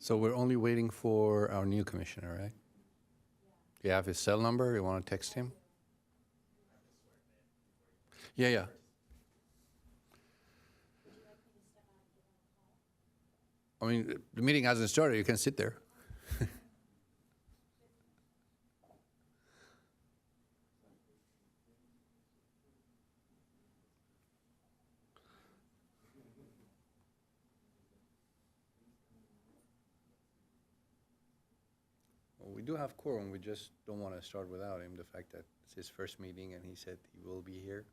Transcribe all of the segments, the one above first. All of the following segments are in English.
So we're only waiting for our new commissioner, right? You have his cell number? You want to text him? Yeah, yeah. I mean, the meeting hasn't started. You can sit there. Well, we do have quorum. We just don't want to start without him. The fact that it's his first meeting and he said he will be here.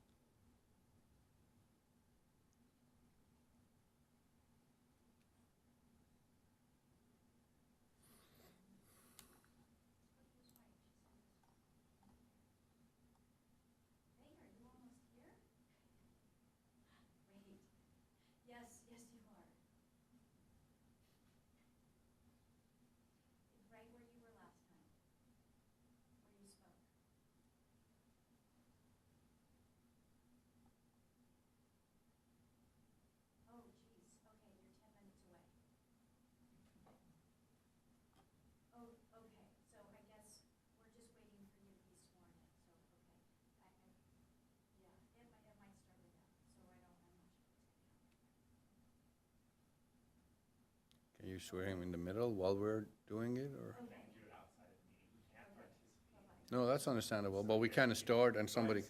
Can you swear him in the middle while we're doing it, or? No, that's understandable, but we kind of start and somebody.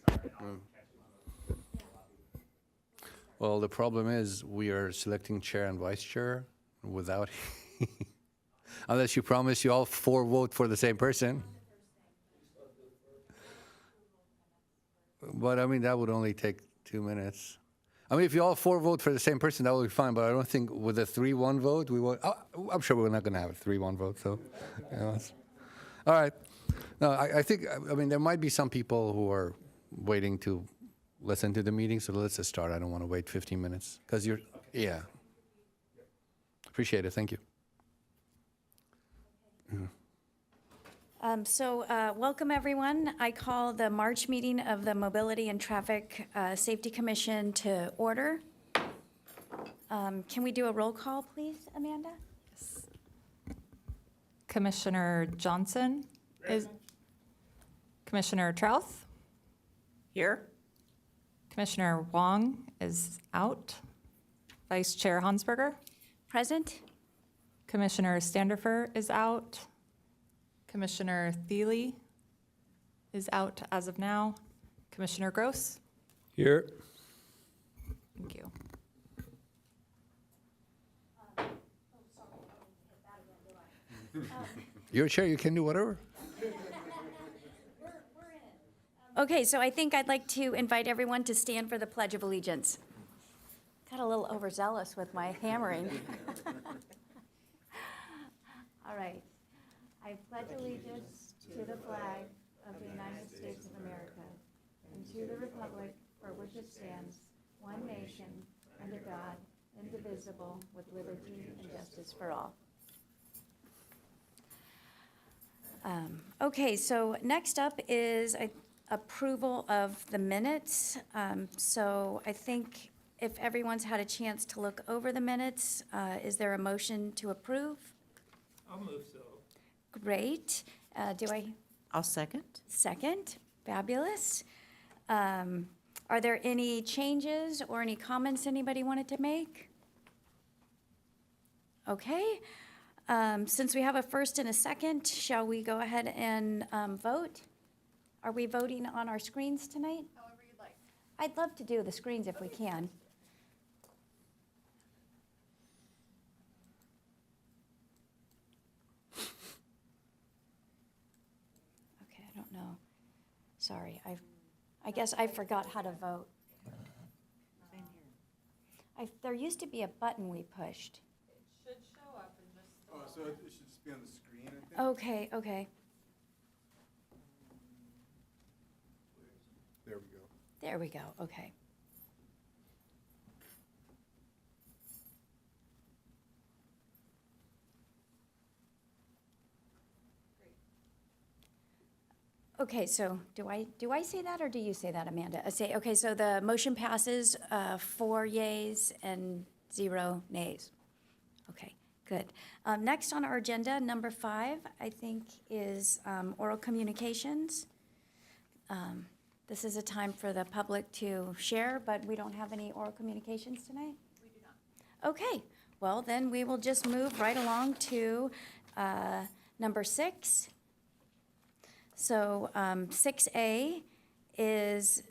Well, the problem is we are selecting chair and vice chair without, unless you promise you all four vote for the same person. But I mean, that would only take 2 minutes. I mean, if you all four vote for the same person, that would be fine, but I don't think with a 3-1 vote, we will, I'm sure we're not going to have a 3-1 vote, so. You know, all right. No, I think, I mean, there might be some people who are waiting to listen to the meeting, so let's just start. I don't want to wait 15 minutes, because you're, yeah. Appreciate it, thank you. Welcome, everyone. I call the March meeting of the Mobility and Traffic Safety Commission to order. Can we do a roll call, please, Amanda? Yes. Commissioner Johnson is. Commissioner Trouth? Here. Commissioner Wong is out. Vice Chair Hansberger? Present. Commissioner Standifer is out. Commissioner Thiele is out as of now. Commissioner Gross? Here. Thank you. You're chair, you can do whatever. Okay, so I think I'd like to invite everyone to stand for the Pledge of Allegiance. Got a little overzealous with my hammering. All right. I pledge allegiance to the flag of the United States of America and to the republic for which it stands, one nation, under God, indivisible, with liberty and justice for all. Okay, so next up is approval of the minutes. So I think if everyone's had a chance to look over the minutes, is there a motion to approve? I'll move so. Great. I'll second. Second? Fabulous. Are there any changes or any comments anybody wanted to make? Okay. Since we have a first and a second, shall we go ahead and vote? Are we voting on our screens tonight? However you'd like. I'd love to do the screens if we can. Okay, I don't know. Sorry, I guess I forgot how to vote. There used to be a button we pushed. It should show up in just. Oh, so it should just be on the screen, I think? Okay, okay. There we go. There we go, okay. Okay, so do I say that or do you say that, Amanda? I say, okay, so the motion passes, 4 yeas and 0 nays. Okay, Good. Next on our agenda, number 5, I think, is oral communications. This is a time for the public to share, but we don't have any oral communications tonight? We do not. Okay, well, then we will just move right along to number 6. So 6A is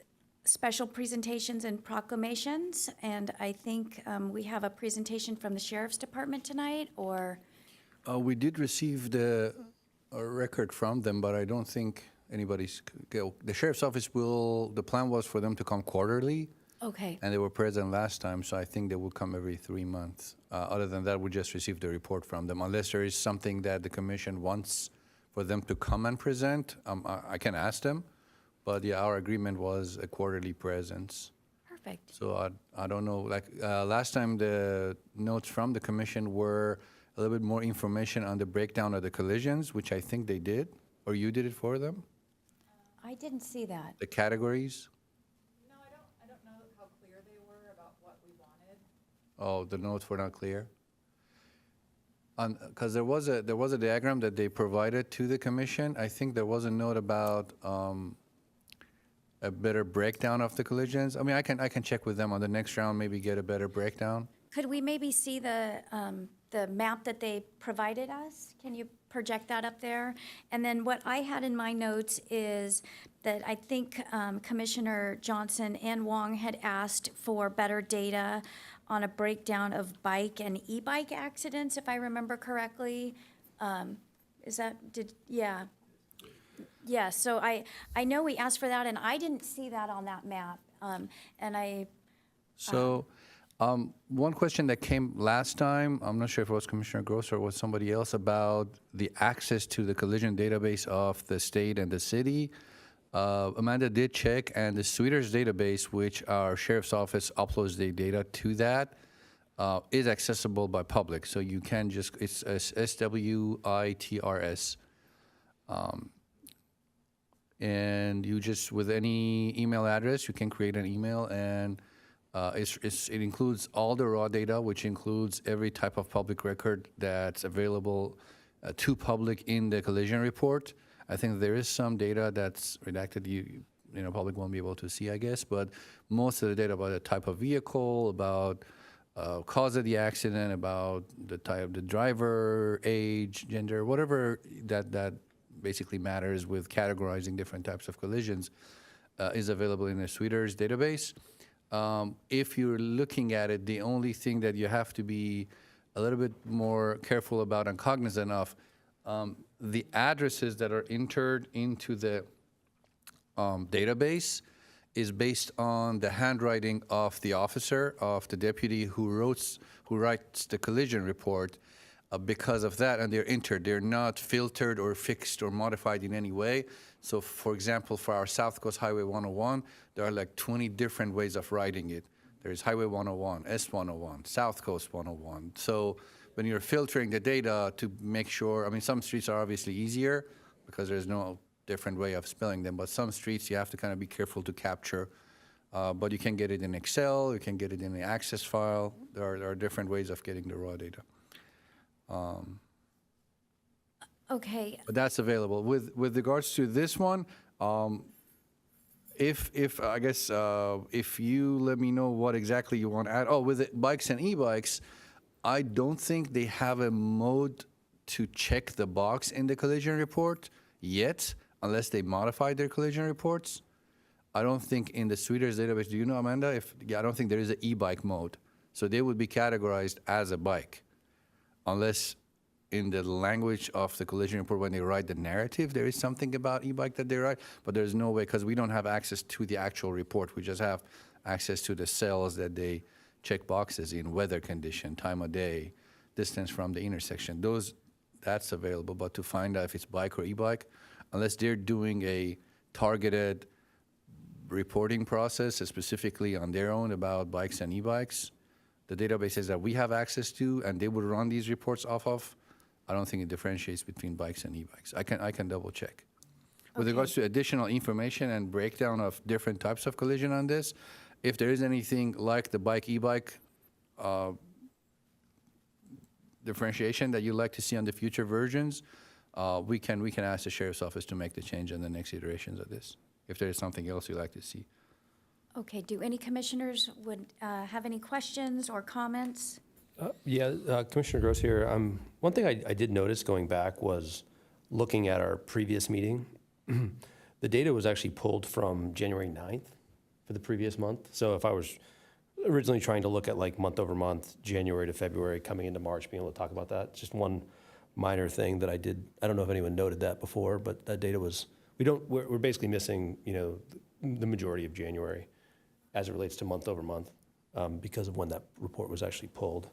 special presentations and proclamations, and I think we have a presentation from the Sheriff's Department tonight, or? We did receive the record from them, but I don't think anybody's, the sheriff's office the plan was for them to come quarterly, Okay, and they were present last time, so I think they will come every 3 months. Other than that, we just received the report from them. Unless there is something that the commission wants for them to come and present, I can ask them. But yeah, our agreement was a quarterly presence. perfect. So I don't know, like, last time the notes from the commission were a little bit more information on the breakdown of the collisions, which I think they did, or you did it for them, I didn't see that. the categories. No, I don't know how clear they were about what we wanted. Oh, the notes were not clear? Because there was a diagram that they provided to the commission. I think there was a note about a better breakdown of the collisions. I mean, I can check with them on the next round, maybe get a better breakdown. Could we maybe see the map that they provided us? Can you project that up there? And then what I had in my notes is that I think Commissioner Johnson and Wong had asked for better data on a breakdown of bike and e-bike accidents, if I remember correctly. Yeah. Yeah, so I know we asked for that, and I didn't see that on that map. So, one question that came last time, I'm not sure if it was Commissioner Gross or was somebody else, about the access to the collision database of the state and the city. Amanda did check, and the Sweeters database, which our sheriff's office uploads the data to that, is accessible by public. So you can just, it's SWITRS. And you just, with any email address, you can create an email, and it includes all the raw data, which includes every type of public record that's available to public in the collision report. I think there is some data that's redacted, public won't be able to see, I guess, but most of the data about the type of vehicle, about cause of the accident, about the type, the driver, age, gender, whatever that basically matters with categorizing different types of collisions is available in the Sweeters database. If you're looking at it, the only thing that you have to be a little bit more careful about and cognizant of, the addresses that are entered into the database is based on the handwriting of the officer, of the deputy who writes the collision report. Because of that, and they're entered. They're not filtered or fixed or modified in any way. So, for example, for our South Coast Highway 101, there are like 20 different ways of writing it. There's Highway 101, S101, South Coast 101. So when you're filtering the data to make sure, I mean, some streets are obviously easier because there's no different way of spelling them, but some streets you have to kind of be careful to capture. But you can get it in Excel, you can get it in the Access file. There are different ways of getting the raw data. Okay, But that's available. With regards to this one, if I guess if you let me know what exactly you want to add. Oh, with the bikes and e-bikes, I don't think they have a mode to check the box in the collision report yet, unless they modify their collision reports. I don't think in the Sweeters database. Do you know, Amanda? I don't think there is an e-bike mode, so they would be categorized as a bike. Unless in the language of the collision report, when they write the narrative, there is something about e-bike that they write, but there's no way, because we don't have access to the actual report. We just have access to the cells that they check boxes in: weather condition, time of day, distance from the intersection. That's available, but to find out if it's bike or e-bike, unless they're doing a targeted reporting process specifically on their own about bikes and e-bikes, the databases that we have access to and they would run these reports off of, I don't think it differentiates between bikes and e-bikes. I can double check. With regards to additional information and breakdown of different types of collision on this, if there is anything like the bike, e-bike differentiation that you'd like to see on the future versions, we can ask the sheriff's office to make the change in the next iterations of this, if there is something else you'd like to see. Okay, do any commissioners would have any questions or comments? Commissioner Gross here. One thing I did notice going back was looking at our previous meeting. The data was actually pulled from January 9th for the previous month. So if I was originally trying to look at like month over month, January to February, coming into March, being able to talk about that, just one minor thing that I did. I don't know if anyone noted that before, but that data was, we're basically missing, the majority of January as it relates to month over month because of when that report was actually pulled.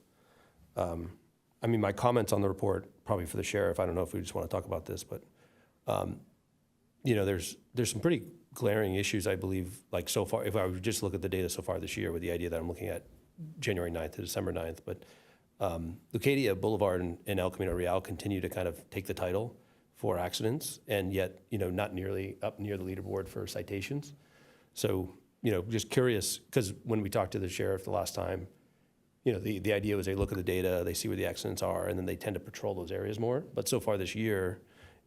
My comments on the report, probably for the sheriff, I don't know if we just want to talk about this, but, there's some pretty glaring issues, I believe, like so far, if I would just look at the data so far this year with the idea that I'm looking at January 9th to December 9th, but Lucadia Boulevard and El Camino Real continue to kind of take the title for accidents, and yet, not nearly up near the leaderboard for citations. So, just curious, because when we talked to the sheriff the last time, the idea was they look at the data, they see where the accidents are, and then they tend to patrol those areas more. But so far this year,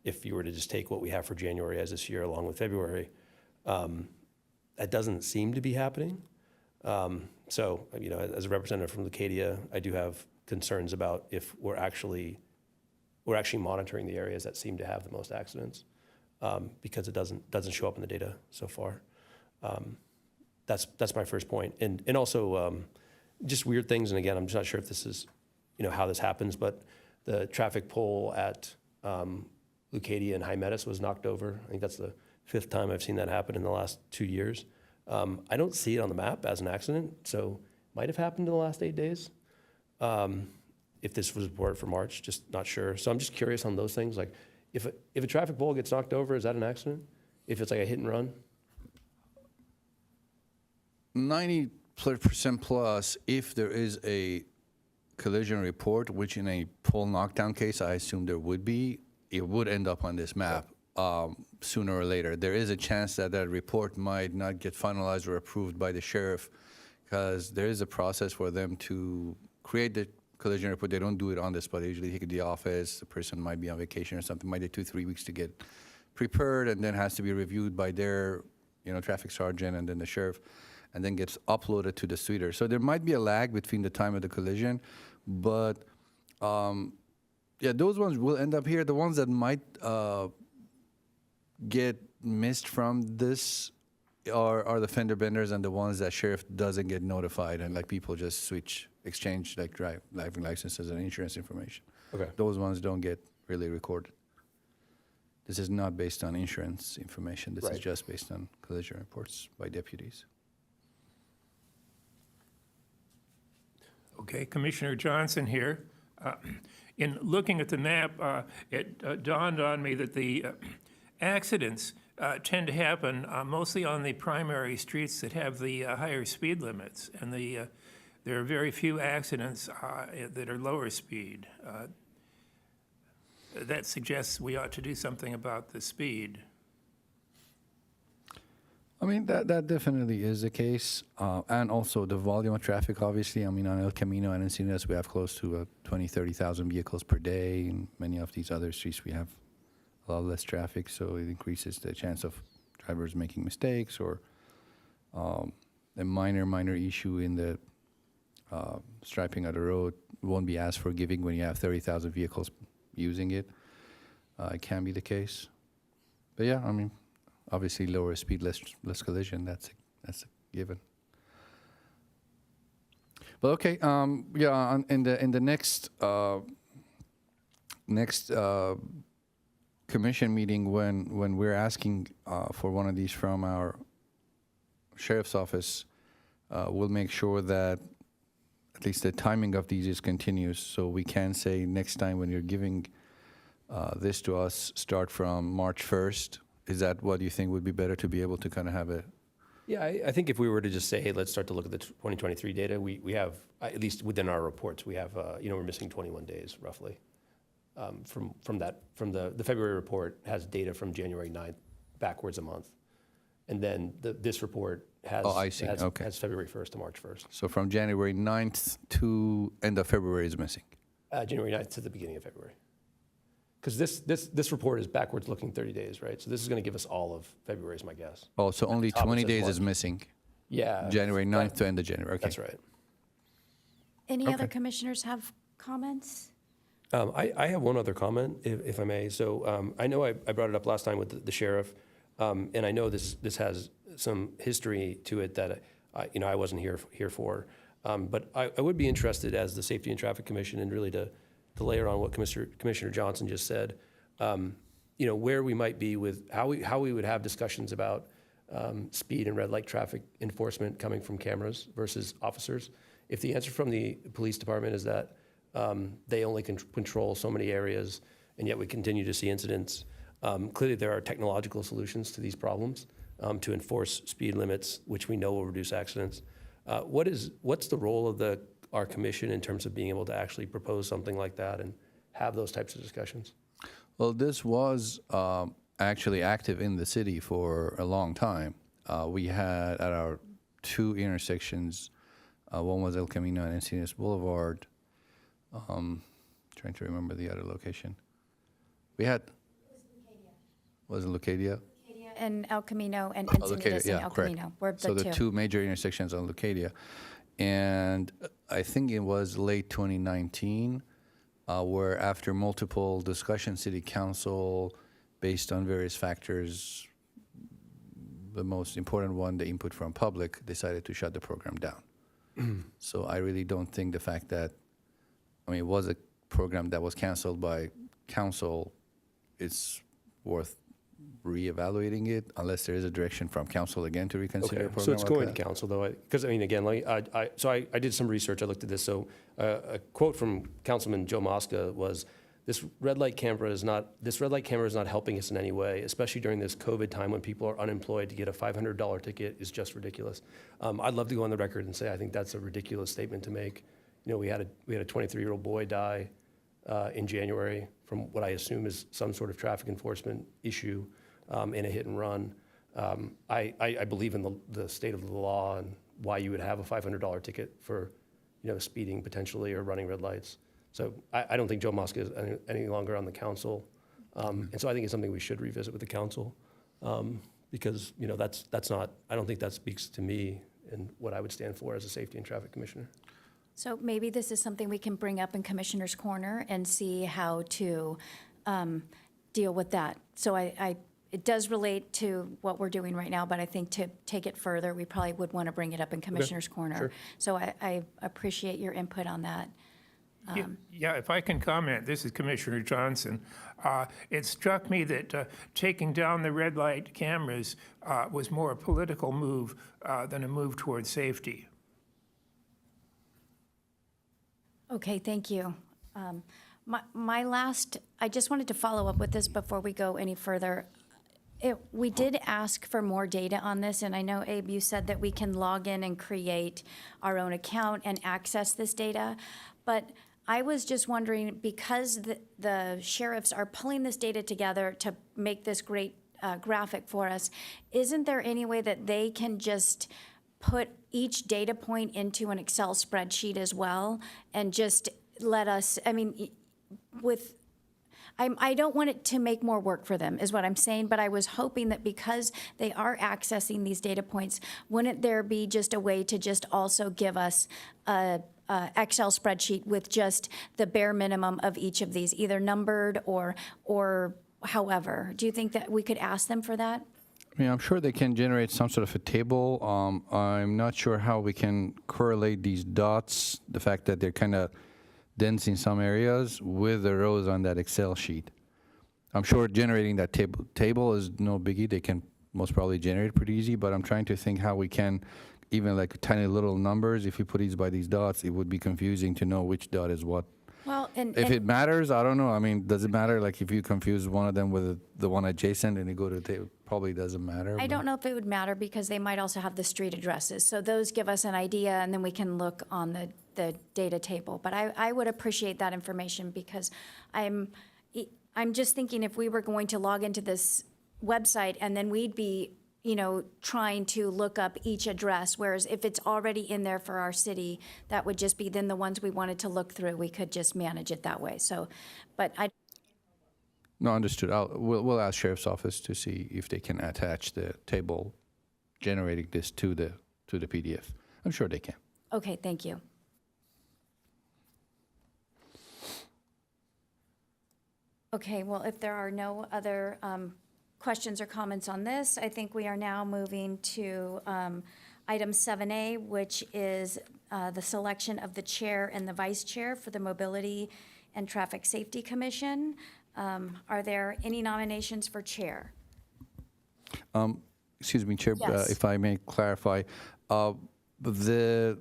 if you were to just take what we have for January as this year along with February, that doesn't seem to be happening. So, as a representative from Lucadia, I do have concerns about if we're actually monitoring the areas that seem to have the most accidents, because it doesn't show up in the data so far. That's my first point. And also, just weird things, and again, I'm just not sure if this is, how this happens, but the traffic pole at Lucadia and High Meadows was knocked over. I think that's the 5th time I've seen that happen in the last 2 years. I don't see it on the map as an accident, so might have happened in the last 8 days. If this was reported for March, just not sure. So I'm just curious on those things. Like, if a traffic pole gets knocked over, is that an accident? If it's like a hit and run? 90% plus, if there is a collision report, which in a pole knockdown case, I assume there would be, it would end up on this map sooner or later. There is a chance that that report might not get finalized or approved by the sheriff, because there is a process for them to create the collision report. They don't do it on the spot. They usually take it to the office. The person might be on vacation or something. Might take 2-3 weeks to get prepared, and then has to be reviewed by their traffic sergeant and then the sheriff, and then gets uploaded to the suiter. So there might be a lag between the time of the collision, but those ones will end up here. The ones that might get missed from this are the fender benders and the ones that sheriff doesn't get notified, and like people just exchange like driving licenses and insurance information. Okay. Those ones don't get really recorded. This is not based on insurance information. This is Right. just based on collision reports by deputies. Okay, Commissioner Johnson here. In looking at the map, it dawned on me that the accidents tend to happen mostly on the primary streets that have the higher speed limits, and there are very few accidents that are lower speed. That suggests we ought to do something about the speed. I mean, that definitely is the case. And also the volume of traffic, obviously. I mean, on El Camino and Encinitas, we have close to 20, 30,000 vehicles per day. In many of these other streets, we have a lot less traffic, so it increases the chance of drivers making mistakes, or a minor issue in the striping of the road won't be as forgiving when you have 30,000 vehicles using it. It can be the case. But yeah, I mean, obviously lower speed, less collision, that's a given. But okay, in the next commission meeting, when we're asking for one of these from our sheriff's office, we'll make sure that at least the timing of these is continuous, so we can say next time when you're giving this to us, start from March 1st. Is that what you think would be better, to be able to kind of have a? Yeah, I think if we were to just say, hey, let's start to look at the 2023 data, we have, at least within our reports, we have, we're missing 21 days roughly. From the February report has data from January 9th backwards a month. And then this report has, Oh, I see. Okay. has February 1st to March 1st. So from January 9th to end of February is missing. January 9th to the beginning of February. Because this report is backwards looking 30 days, right? So this is going to give us all of February is my guess. Oh, so only Top it 20 says days is March. missing. Yeah. January 9th to end of January. Okay. That's right. Any other Okay. commissioners have comments? I have one other comment, if I may. So I know I brought it up last time with the sheriff, and I know this has some history to it that I wasn't here for. But I would be interested as the Safety and Traffic Commission, and really to layer on what Commissioner Johnson just said, where we might be with how we would have discussions about speed and red light traffic enforcement coming from cameras versus officers. If the answer from the police department is that they only can control so many areas, and yet we continue to see incidents, clearly there are technological solutions to these problems to enforce speed limits, which we know will reduce accidents. What's the role of our commission in terms of being able to actually propose something like that and have those types of discussions? Well, this was actually active in the city for a long time. We had at our two intersections, one was El Camino and Encinitas Boulevard. Trying to remember the other location. We had. Was it Lucadia? And El Camino and Oh, Encinitas Lucadia, and yeah, El correct. Camino were So the the two. two major intersections on Lucadia. And I think it was late 2019, where after multiple discussions, City Council, based on various factors, the most important one, the input from public, decided to shut the program down. So I really don't think the fact that, it was a program that was canceled by council, it's worth reevaluating it unless there is a direction from council again to reconsider a Okay, program so it's like going that. to council though, because again, I did some research, I looked at this, so a quote from Councilman Joe Mosca was, this red light camera is not helping us in any way, especially during this COVID time when people are unemployed. To get a $500 ticket is just ridiculous. I'd love to go on the record and say I think that's a ridiculous statement to make. We had a 23-year-old boy die in January from what I assume is some sort of traffic enforcement issue in a hit and run. I believe in the state of the law and why you would have a $500 ticket for speeding potentially or running red lights. So I don't think Joe Mosca is any longer on the council. And so I think it's something we should revisit with the council because that's not, I don't think that speaks to me and what I would stand for as a safety and traffic commissioner. So maybe this is something we can bring up in Commissioner's Corner and see how to deal with that. So it does relate to what we're doing right now, but I think to take it further, we probably would want to bring it up in Commissioner's Corner. sure. So I appreciate your input on that. Yeah, if I can comment, this is Commissioner Johnson. It struck me that taking down the red light cameras was more a political move than a move towards safety. Okay, thank you. My last, I just wanted to follow up with this before we go any further. We did ask for more data on this, and I know, Abe, you said that we can log in and create our own account and access this data. But I was just wondering, because the sheriffs are pulling this data together to make this great graphic for us, isn't there any way that they can just put each data point into an Excel spreadsheet as well and just let us, I don't want it to make more work for them, is what I'm saying, but I was hoping that because they are accessing these data points, wouldn't there be just a way to just also give us a Excel spreadsheet with just the bare minimum of each of these, either numbered or however? Do you think that we could ask them for that? I'm sure they can generate some sort of a table. I'm not sure how we can correlate these dots, the fact that they're kind of dense in some areas, with the rows on that Excel sheet. I'm sure generating that table is no biggie. They can most probably generate it pretty easy, but I'm trying to think how we can, even like tiny little numbers, if you put these by these dots, it would be confusing to know which dot is what. Well, If it matters, I don't know. Does it matter? Like if you confuse one of them with the one adjacent and you go to the table, probably doesn't matter. I don't know if it would matter because they might also have the street addresses. So those give us an idea, and then we can look on the data table. But I would appreciate that information because I'm just thinking if we were going to log into this website and then we'd be trying to look up each address, whereas if it's already in there for our city, that would just be then the ones we wanted to look through, we could just manage it that way. So, but I, No, understood. We'll ask Sheriff's Office to see if they can attach the table generating this to the PDF. I'm sure they can. okay, thank you. Okay, well, if there are no other questions or comments on this, I think we are now moving to item 7A, which is the selection of the chair and the vice chair for the Mobility and Traffic Safety Commission. Are there any nominations for chair? Excuse me, Chair, Yes. if I may clarify, the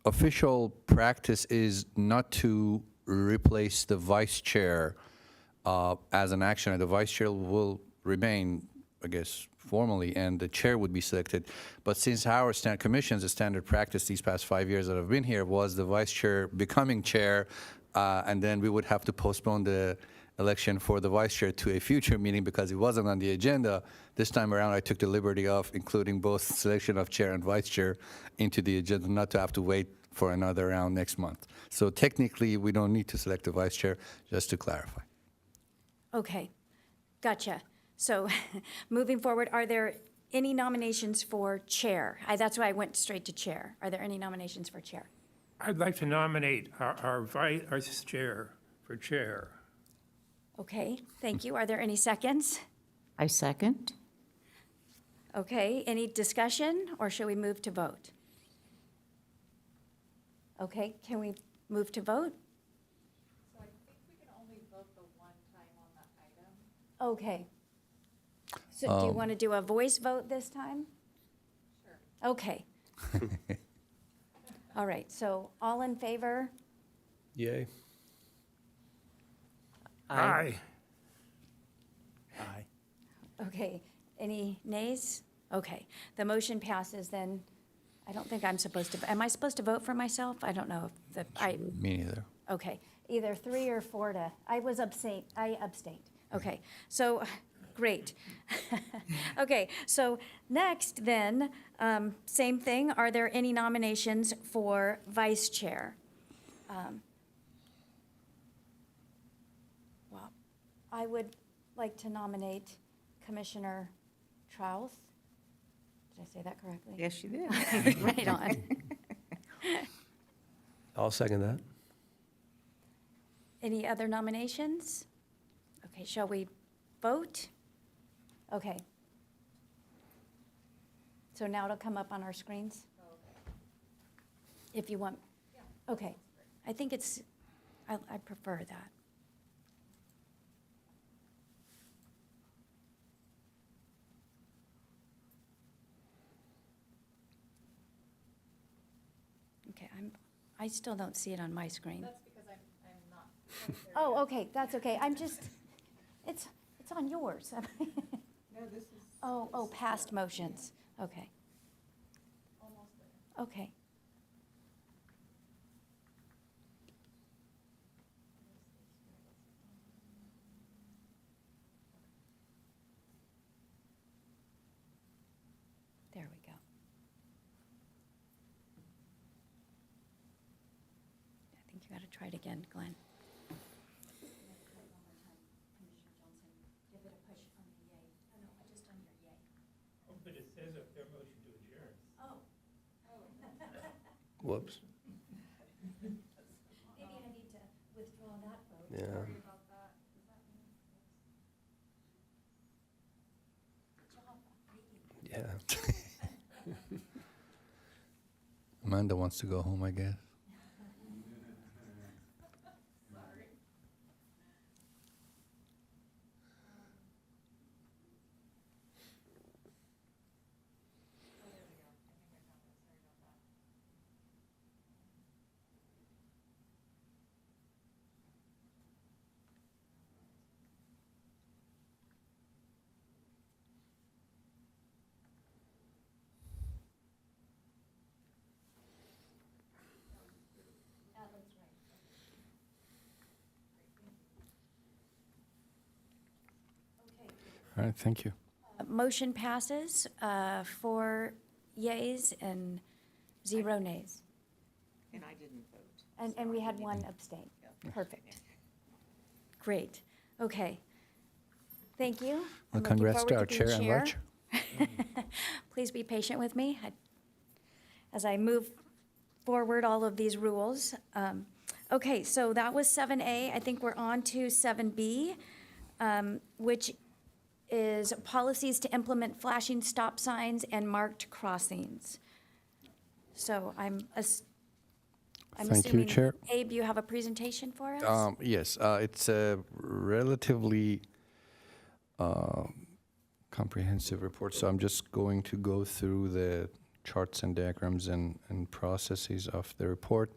official practice is not to replace the vice chair as an action. The vice chair will remain, I guess, formally, and the chair would be selected. But since our commission's standard practice these past 5 years that I've been here was the vice chair becoming chair, and then we would have to postpone the election for the vice chair to a future meeting because it wasn't on the agenda. This time around, I took the liberty of including both selection of chair and vice chair into the agenda, not to have to wait for another round next month. So technically, we don't need to select a vice chair, just to clarify. Okay, gotcha. So moving forward, are there any nominations for chair? That's why I went straight to chair. Are there any nominations for chair? I'd like to nominate our vice chair for chair. Okay, thank you. Are there any seconds? I second. Okay, any discussion, or should we move to vote? Okay, can we move to vote? So I think we can only vote the one time on that item. Okay. So do you want to do a voice vote this time? Sure. Okay. All right, so all in favor? Yay. Aye. Okay, any nays? Okay, the motion passes then. I don't think I'm supposed to, am I supposed to vote for myself? I don't know if Me neither. okay, either 3 or 4 to, I abstained. Okay, so, great. Okay, so next then, same thing, are there any nominations for vice chair? Well, I would like to nominate Commissioner Trouth. Did I say that correctly? Yes, you did. Right on. I'll second that. Any other nominations? Okay, shall we vote? Okay. So now it'll come up on our screens? If you want. Okay. I think it's, I prefer that. Okay, I still don't see it on my screen. That's because I'm not quite there Oh, yet. okay, that's okay. I'm just, it's on yours. No, this is Oh, past motions. Okay, almost there. okay. There we go. I think you got to try it again, Glenn. But it says up there motion to adjourn. Whoops. Maybe I need to withdraw that vote. Yeah. Sorry about that. Does that mean Yeah. Amanda wants to go home, I guess. All right, thank you. motion passes, 4 yeas and 0 nays. And I didn't vote. And we had 1 abstain. Perfect. Great. Okay. Thank you. I'm Well, looking congrats to forward our being chair and vice. Please be patient with me as I move forward all of these rules. Okay, so that was 7A. I think we're on to 7B, which is policies to implement flashing stop signs and marked crossings. So I'm Thank you, assuming, Chair. Abe, you have a presentation for us? Yes, it's a relatively comprehensive report, so I'm just going to go through the charts and diagrams and processes of the report.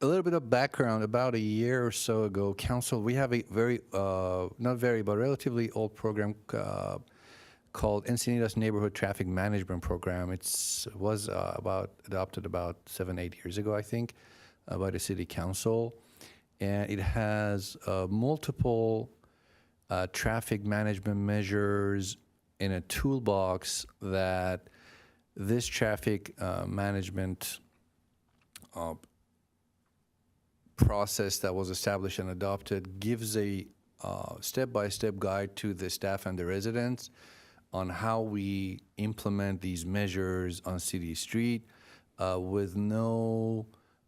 A little bit of background. About a year or so ago, Council, we have a very, not very, but relatively old program called Encinitas Neighborhood Traffic Management Program. It was adopted about 7-8 years ago, I think, by the City Council. And it has multiple traffic management measures in a toolbox that this traffic management process that was established and adopted gives a step-by-step guide to the staff and the residents on how we implement these measures on city street with no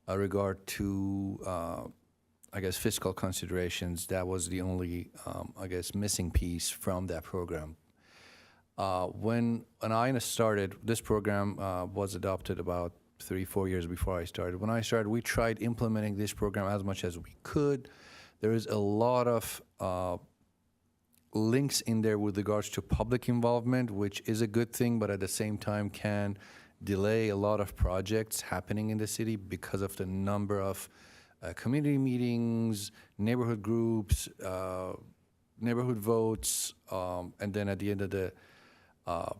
regard to, I guess, fiscal considerations. That was the only, I guess, missing piece from that program. When I started, this program was adopted about 3-4 years before I started. When I started, we tried implementing this program as much as we could. There is a lot of links in there with regards to public involvement, which is a good thing, but at the same time can delay a lot of projects happening in the city because of the number of community meetings, neighborhood groups, neighborhood votes, and then at the end of the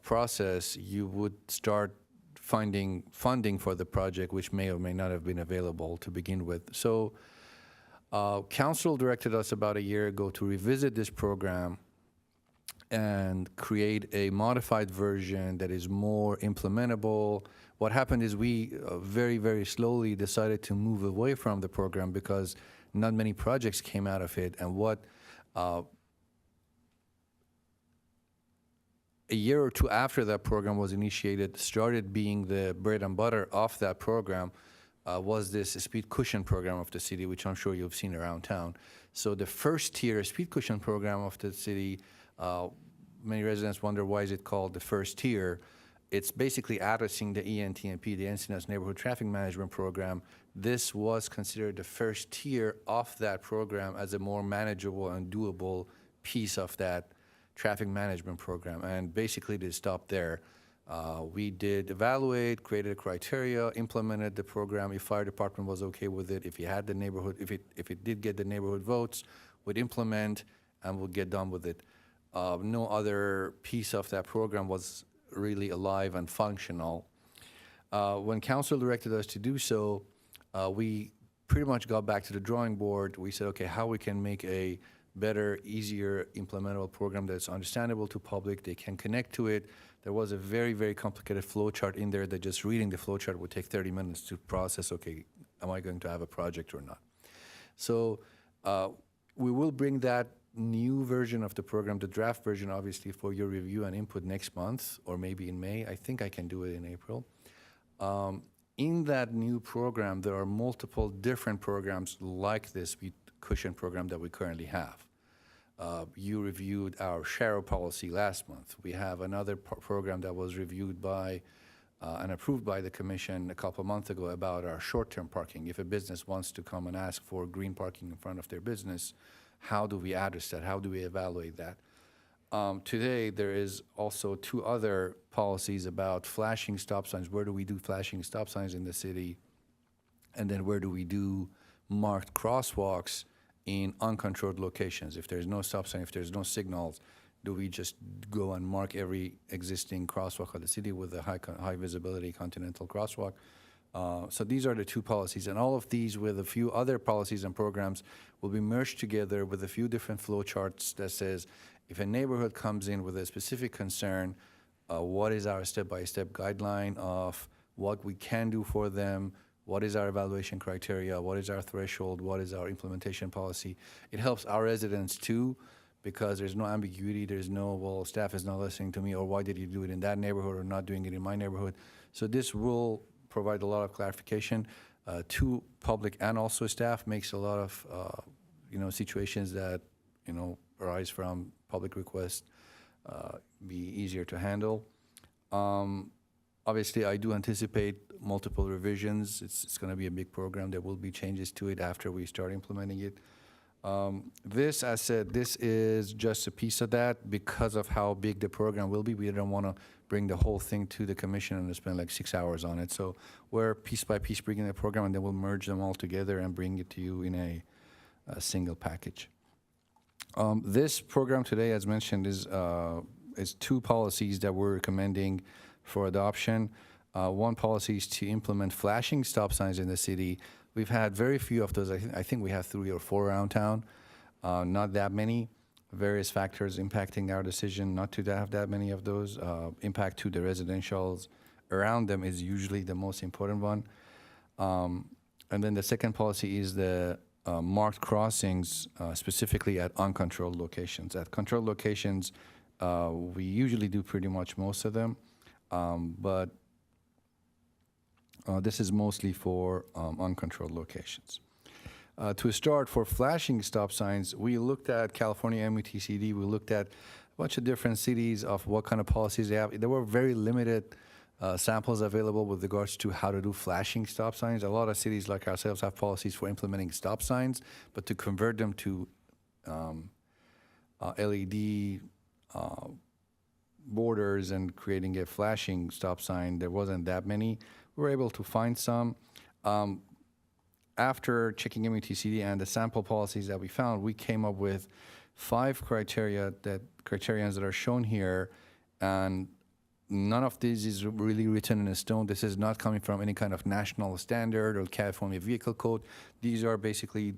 process, you would start finding funding for the project, which may or may not have been available to begin with. So Council directed us about a year ago to revisit this program and create a modified version that is more implementable. What happened is we very, very slowly decided to move away from the program because not many projects came out of it. And what a year or two after that program was initiated, started being the bread and butter of that program, was this speed cushion program of the city, which I'm sure you've seen around town. So the first tier speed cushion program of the city, many residents wonder why is it called the first tier. It's basically addressing the ENTMP, the Encinitas Neighborhood Traffic Management Program. This was considered the first tier of that program as a more manageable and doable piece of that traffic management program, and basically they stopped there. We did evaluate, created a criteria, implemented the program. If fire department was okay with it, if you had the neighborhood, if it did get the neighborhood votes, would implement and would get done with it. No other piece of that program was really alive and functional. When Council directed us to do so, we pretty much got back to the drawing board. We said, okay, how we can make a better, easier, implementable program that's understandable to public, they can connect to it. There was a very, very complicated flow chart in there that just reading the flow chart would take 30 minutes to process, okay, am I going to have a project or not? So we will bring that new version of the program, the draft version, obviously, for your review and input next month, or maybe in May. I think I can do it in April. In that new program, there are multiple different programs like this speed cushion program that we currently have. You reviewed our share policy last month. We have another program that was reviewed by and approved by the commission a couple of months ago about our short-term parking. If a business wants to come and ask for green parking in front of their business, how do we address that? How do we evaluate that? Today, there is also 2 other policies about flashing stop signs. Where do we do flashing stop signs in the city? And then where do we do marked crosswalks in uncontrolled locations? If there's no stop sign, if there's no signals, do we just go and mark every existing crosswalk of the city with a high visibility continental crosswalk? So these are the 2 policies, and all of these with a few other policies and programs will be merged together with a few different flow charts that says If a neighborhood comes in with a specific concern, what is our step-by-step guideline of what we can do for them, what is our evaluation criteria, what is our threshold, what is our implementation policy. It helps our residents too, because there's no ambiguity, there's no, well, staff is not listening to me, or why did you do it in that neighborhood or not doing it in my neighborhood. So this will provide a lot of clarification to public and also staff, makes a lot of situations that arise from public requests be easier to handle. Obviously, I do anticipate multiple revisions. It's going to be a big program. There will be changes to it after we start implementing it. This, as said, this is just a piece of that because of how big the program will be. We don't want to bring the whole thing to the commission and spend like 6 hours on it. So we're piece by piece bringing the program, and then we'll merge them all together and bring it to you in a single package. This program today, as mentioned, is 2 policies that we're recommending for adoption. One policy is to implement flashing stop signs in the city. We've had very few of those. I think we have 3 or 4 around town, not that many. Various factors impacting our decision not to have that many of those. Impact to the residentials around them is usually the most important one. And then the second policy is the marked crossings, specifically at uncontrolled locations. At controlled locations, we usually do pretty much most of them, but this is mostly for uncontrolled locations. To start, for flashing stop signs, we looked at California MUTCD, we looked at a bunch of different cities of what kind of policies they have. There were very limited samples available with regards to how to do flashing stop signs. A lot of cities like ourselves have policies for implementing stop signs, but to convert them to LED borders and creating a flashing stop sign, there wasn't that many. We were able to find some. After checking MUTCD and the sample policies that we found, we came up with 5 criterions that are shown here, and none of these is really written in stone. This is not coming from any kind of national standard or California Vehicle Code. These are basically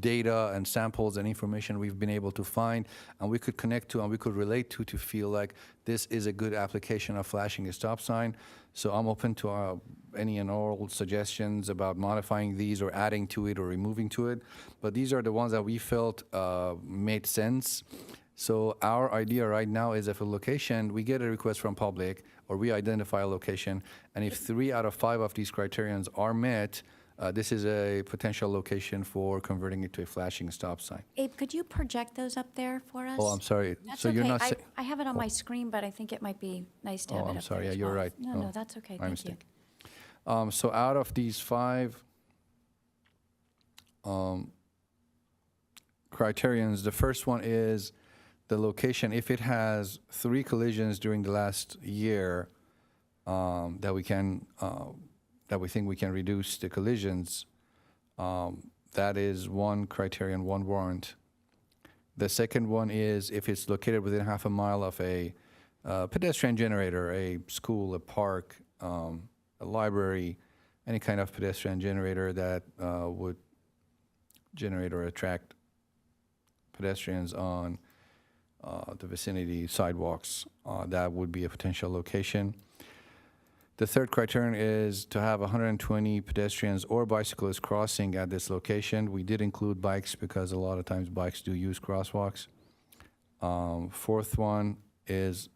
data and samples and information we've been able to find, and we could connect to and we could relate to feel like this is a good application of flashing a stop sign. So I'm open to any and all suggestions about modifying these or adding to it or removing to it. But these are the ones that we felt made sense. So our idea right now is if a location, we get a request from public or we identify a location, and if 3 out of 5 of these criterions are met, this is a potential location for converting it to a flashing stop sign. Abe, could you project those up there for us? Oh, I'm sorry. That's So okay. you're not. I have it on my screen, but I think it might be nice to have it up I'm sorry. there Yeah, as you're well. right. No, that's okay. My Thank you. mistake. So out of these 5 criterions, the first one is the location. If it has 3 collisions during the last year, that we think we can reduce the collisions, that is one criterion, one warrant. The second one is if it's located within half a mile of a pedestrian generator, a school, a park, a library, any kind of pedestrian generator that would generate or attract pedestrians on the vicinity sidewalks, that would be a potential location. The third criterion is to have 120 pedestrians or bicyclists crossing at this location. We did include bikes because a lot of times bikes do use crosswalks. Fourth one is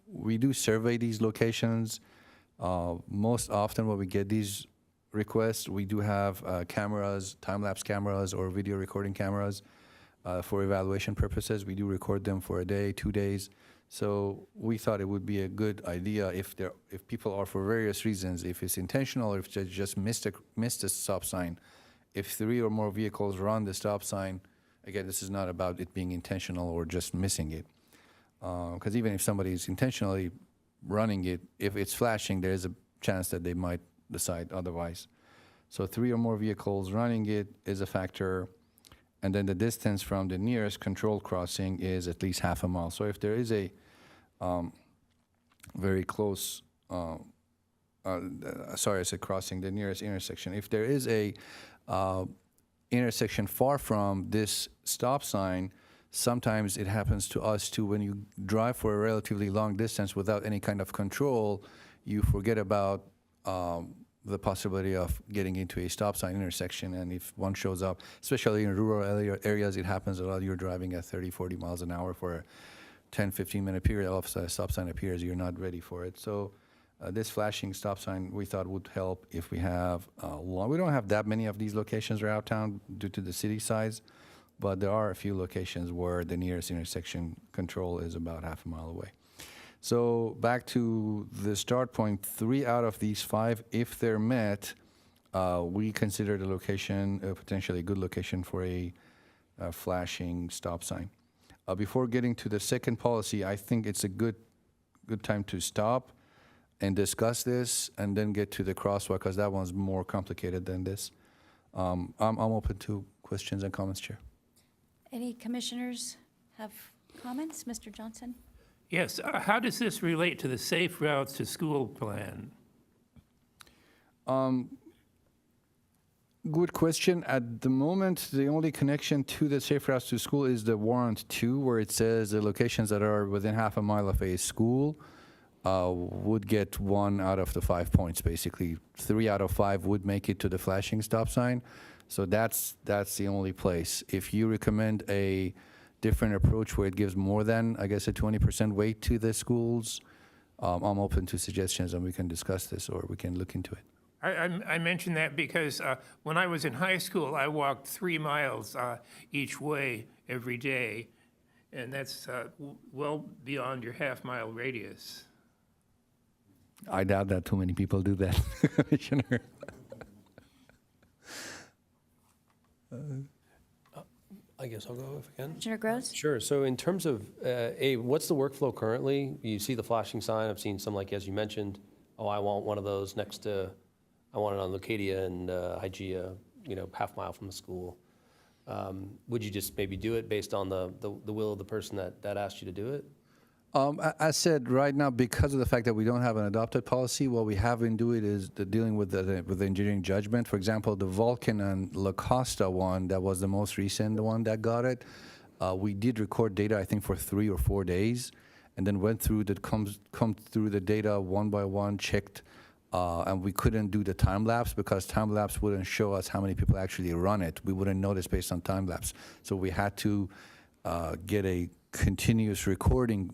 we do survey these locations. Most often when we get these requests, we do have cameras, time-lapse cameras or video recording cameras for evaluation purposes. We do record them for a day, 2 days. So we thought it would be a good idea if people are for various reasons, if it's intentional or if they just missed a stop sign. If 3 or more vehicles run the stop sign, again, this is not about it being intentional or just missing it. Because even if somebody is intentionally running it, if it's flashing, there is a chance that they might decide otherwise. So 3 or more vehicles running it is a factor. And then the distance from the nearest controlled crossing is at least half a mile. So if there is a very close, sorry, I said crossing, the nearest intersection. If there is a intersection far from this stop sign, sometimes it happens to us too. When you drive for a relatively long distance without any kind of control, you forget about the possibility of getting into a stop sign intersection. And if one shows up, especially in rural areas, it happens a lot. You're driving at 30, 40 miles an hour for a 10, 15-minute period. All of a sudden, a stop sign appears. You're not ready for it. So this flashing stop sign we thought would help if we have we don't have that many of these locations around town due to the city size, but there are a few locations where the nearest intersection control is about half a mile away. So back to the start point, 3 out of these 5, if they're met, we consider the location potentially a good location for a flashing stop sign. Before getting to the second policy, I think it's a good time to stop and discuss this, and then get to the crosswalk, because that one's more complicated than this. I'm open to questions and comments, Chair. Any commissioners have comments? Mr. Johnson? Yes, how does this relate to the Safe Routes to School plan? Good question. At the moment, the only connection to the Safe Routes to School is the warrant 2, where it says the locations that are within half a mile of a school would get 1 out of the 5 points, basically. 3 out of 5 would make it to the flashing stop sign. So that's the only place. If you recommend a different approach where it gives more than, I guess, a 20% weight to the schools, I'm open to suggestions, and we can discuss this, or we can look into it. I mention that because when I was in high school, I walked 3 miles each way every day, and that's well beyond your half-mile radius. I doubt that too many people do that, Commissioner. I guess I'll go if I can. Commissioner Gross? Sure. So in terms of, what's the workflow currently? You see the flashing sign. I've seen some, like, as you mentioned, oh, I want one of those next to, I want it on Lucadia and Hygeia, half mile from the school. Would you just maybe do it based on the will of the person that asked you to do it? As said, right now, because of the fact that we don't have an adopted policy, what we have been doing is dealing with the engineering judgment. For example, the Vulcan and La Costa one, that was the most recent one that got it. We did record data, I think, for 3 or 4 days, and then went through come through the data one by one, checked, and we couldn't do the time lapse because time lapse wouldn't show us how many people actually run it. We wouldn't notice based on time lapse. So we had to get a continuous recording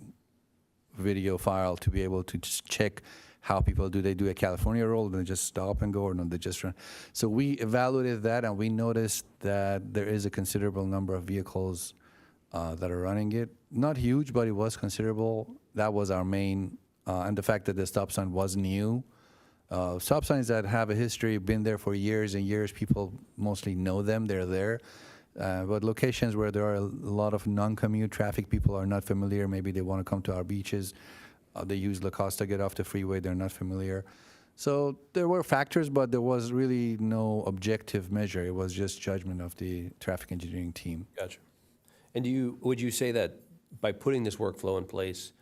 video file to be able to just check how people do. They do a California roll, and they just stop and go, or no, they just run. So we evaluated that, and we noticed that there is a considerable number of vehicles that are running it. Not huge, but it was considerable. That was our main, and the fact that the stop sign was new. Stop signs that have a history, been there for years and years, people mostly know them, they're there. But locations where there are a lot of non-commute traffic, people are not familiar, maybe they want to come to our beaches, they use La Costa, get off the freeway, they're not familiar. So there were factors, but there was really no objective measure. It was just judgment of the traffic engineering team. Gotcha. And would you say that by putting this workflow in place,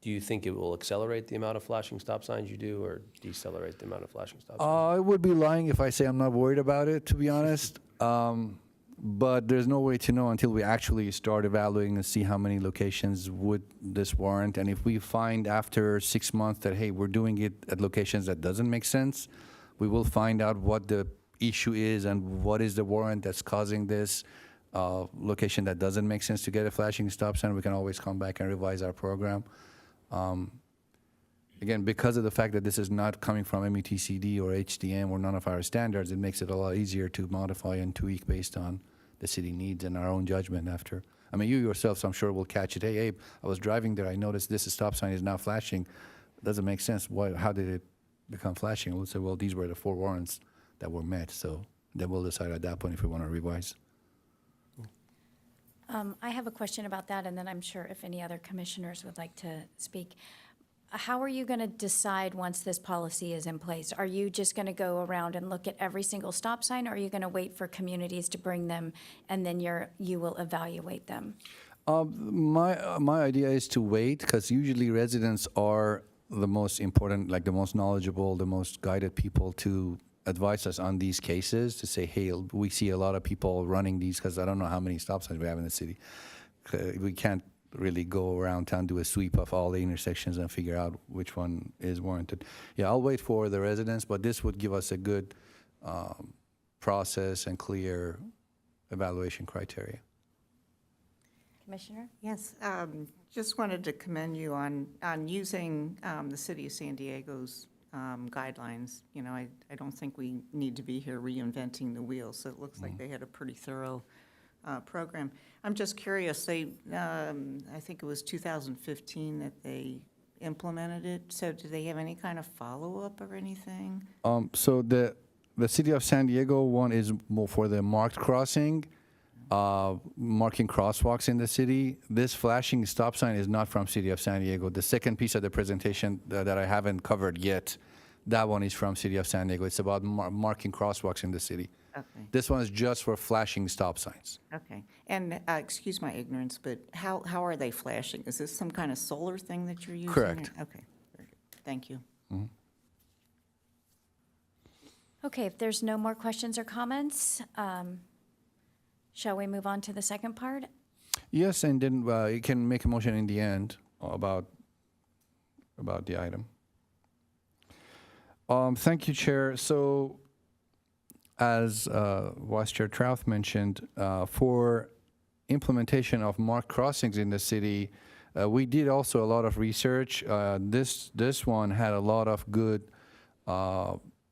do you think it will accelerate the amount of flashing stop signs you do, or decelerate the amount of flashing stop signs? I would be lying if I say I'm not worried about it, to be honest. But there's no way to know until we actually start evaluating and see how many locations would this warrant. And if we find after 6 months that, hey, we're doing it at locations that doesn't make sense, we will find out what the issue is and what is the warrant that's causing this location that doesn't make sense to get a flashing stop sign. We can always come back and revise our program. Again, because of the fact that this is not coming from METCD or HDM or none of our standards, it makes it a lot easier to modify and tweak based on the city needs and our own judgment after. I mean, you yourselves, I'm sure, will catch it. Hey, Abe, I was driving there. I noticed this stop sign is now flashing. It doesn't make sense. How did it become flashing? We'll say, well, these were the 4 warrants that were met. So then we'll decide at that point if we want to revise. I have a question about that, and then I'm sure if any other commissioners would like to speak. How are you going to decide once this policy is in place? Are you just going to go around and look at every single stop sign, or are you going to wait for communities to bring them, and then you will evaluate them? My idea is to wait, because usually residents are the most important, like the most knowledgeable, the most guided people to advise us on these cases, to say, hey, we see a lot of people running these, because I don't know how many stop signs we have in the city. we can't really go around town, do a sweep of all the intersections and figure out which one is warranted. Yeah, I'll wait for the residents, but this would give us a good process and clear evaluation criteria. Commissioner? Yes, just wanted to commend you on using the city of San Diego's guidelines. You know, I don't think we need to be here reinventing the wheel, so it looks like they had a pretty thorough program. I'm just curious, I think it was 2015 that they implemented it, so do they have any kind of follow-up or anything? So the city of San Diego one is more for the marked crossing, marking crosswalks in the city. This flashing stop sign is not from city of San Diego. The second piece of the presentation that I haven't covered yet, that one is from city of San Diego. It's about marking crosswalks in the city. Okay, This one is just for flashing stop signs. okay. And excuse my ignorance, but how are they flashing? Is this some kind of solar thing that you're using? Correct. or- Okay, very good. Thank you. Okay, if there's no more questions or comments, shall we move on to the second part? Yes, and then you can make a motion in the end about the item. Thank you, Chair. So, as Vice Chair Trouth mentioned, for implementation of marked crossings in the city, we did also a lot of research. This one had a lot of good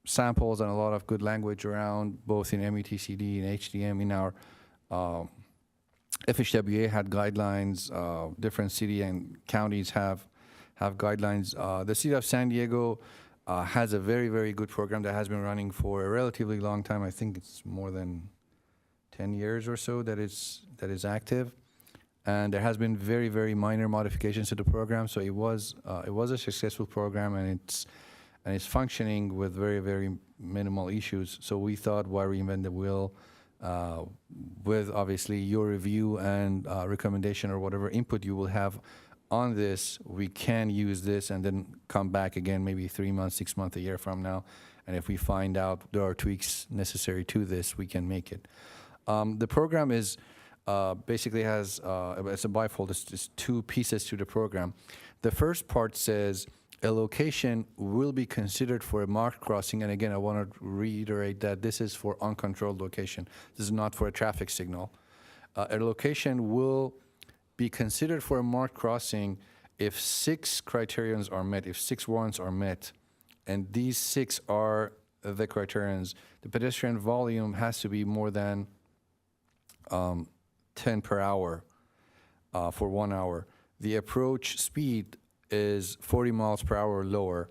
samples and a lot of good language around, both in METCD and HDM. In our FHWA had guidelines. Different city and counties have guidelines. The city of San Diego has a very, very good program that has been running for a relatively long time. I think it's more than 10 years or so that is active. And there has been very, very minor modifications to the program. So it was a successful program, and it's functioning with very, very minimal issues. So we thought, why reinvent the wheel? With obviously your review and recommendation or whatever input you will have on this, we can use this and then come back again maybe 3 months, 6 months, a year from now. And if we find out there are tweaks necessary to this, we can make it. The program is basically has, it's a bifold, it's two pieces to the program. The first part says a location will be considered for a marked crossing. And again, I want to reiterate that this is for uncontrolled location. This is not for a traffic signal. A location will be considered for a marked crossing if 6 criterions are met, if 6 warrants are met, and these 6 are the criterions. The pedestrian volume has to be more than 10 per hour for 1 hour. The approach speed is 40 miles per hour or lower.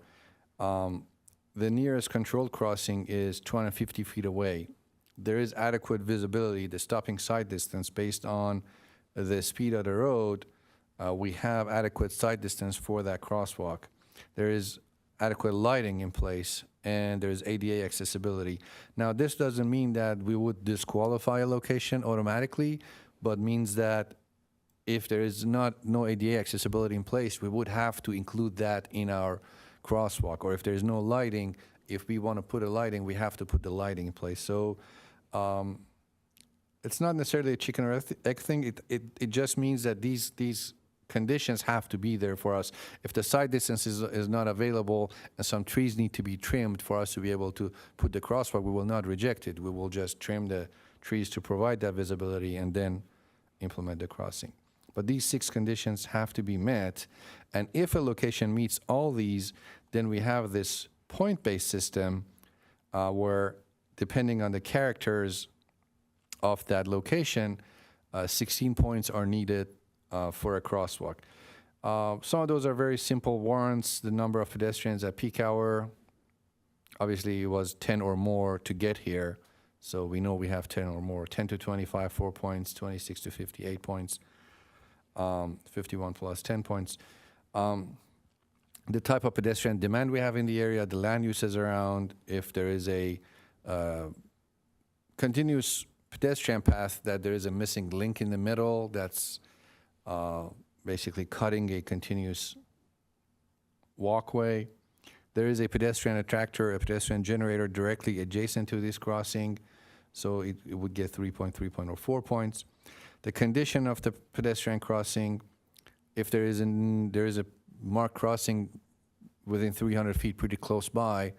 The nearest controlled crossing is 250 feet away. There is adequate visibility, the stopping sight distance based on the speed of the road. We have adequate sight distance for that crosswalk. There is adequate lighting in place, and there's ADA accessibility. Now, this doesn't mean that we would disqualify a location automatically, but means that if there is no ADA accessibility in place, we would have to include that in our crosswalk. Or if there's no lighting, if we want to put a lighting, we have to put the lighting in place. So it's not necessarily a chicken or egg thing. It just means that these conditions have to be there for us. If the sight distance is not available and some trees need to be trimmed for us to be able to put the crosswalk, we will not reject it. We will just trim the trees to provide that visibility and then implement the crossing. But these 6 conditions have to be met. And if a location meets all these, then we have this point-based system where, depending on the characters of that location, 16 points are needed for a crosswalk. Some of those are very simple warrants. The number of pedestrians at peak hour, obviously it was 10 or more to get here. So we know we have 10 or more. 10 to 25, 4 points. 26 to 58 points. 51 plus 10 points. The type of pedestrian demand we have in the area, the land uses around, if there is a continuous pedestrian path, that there is a missing link in the middle that's basically cutting a continuous walkway. There is a pedestrian attractor, a pedestrian generator directly adjacent to this crossing, so it would get 3 point or 4 points. The condition of the pedestrian crossing, if there is a marked crossing within 300 feet pretty close by,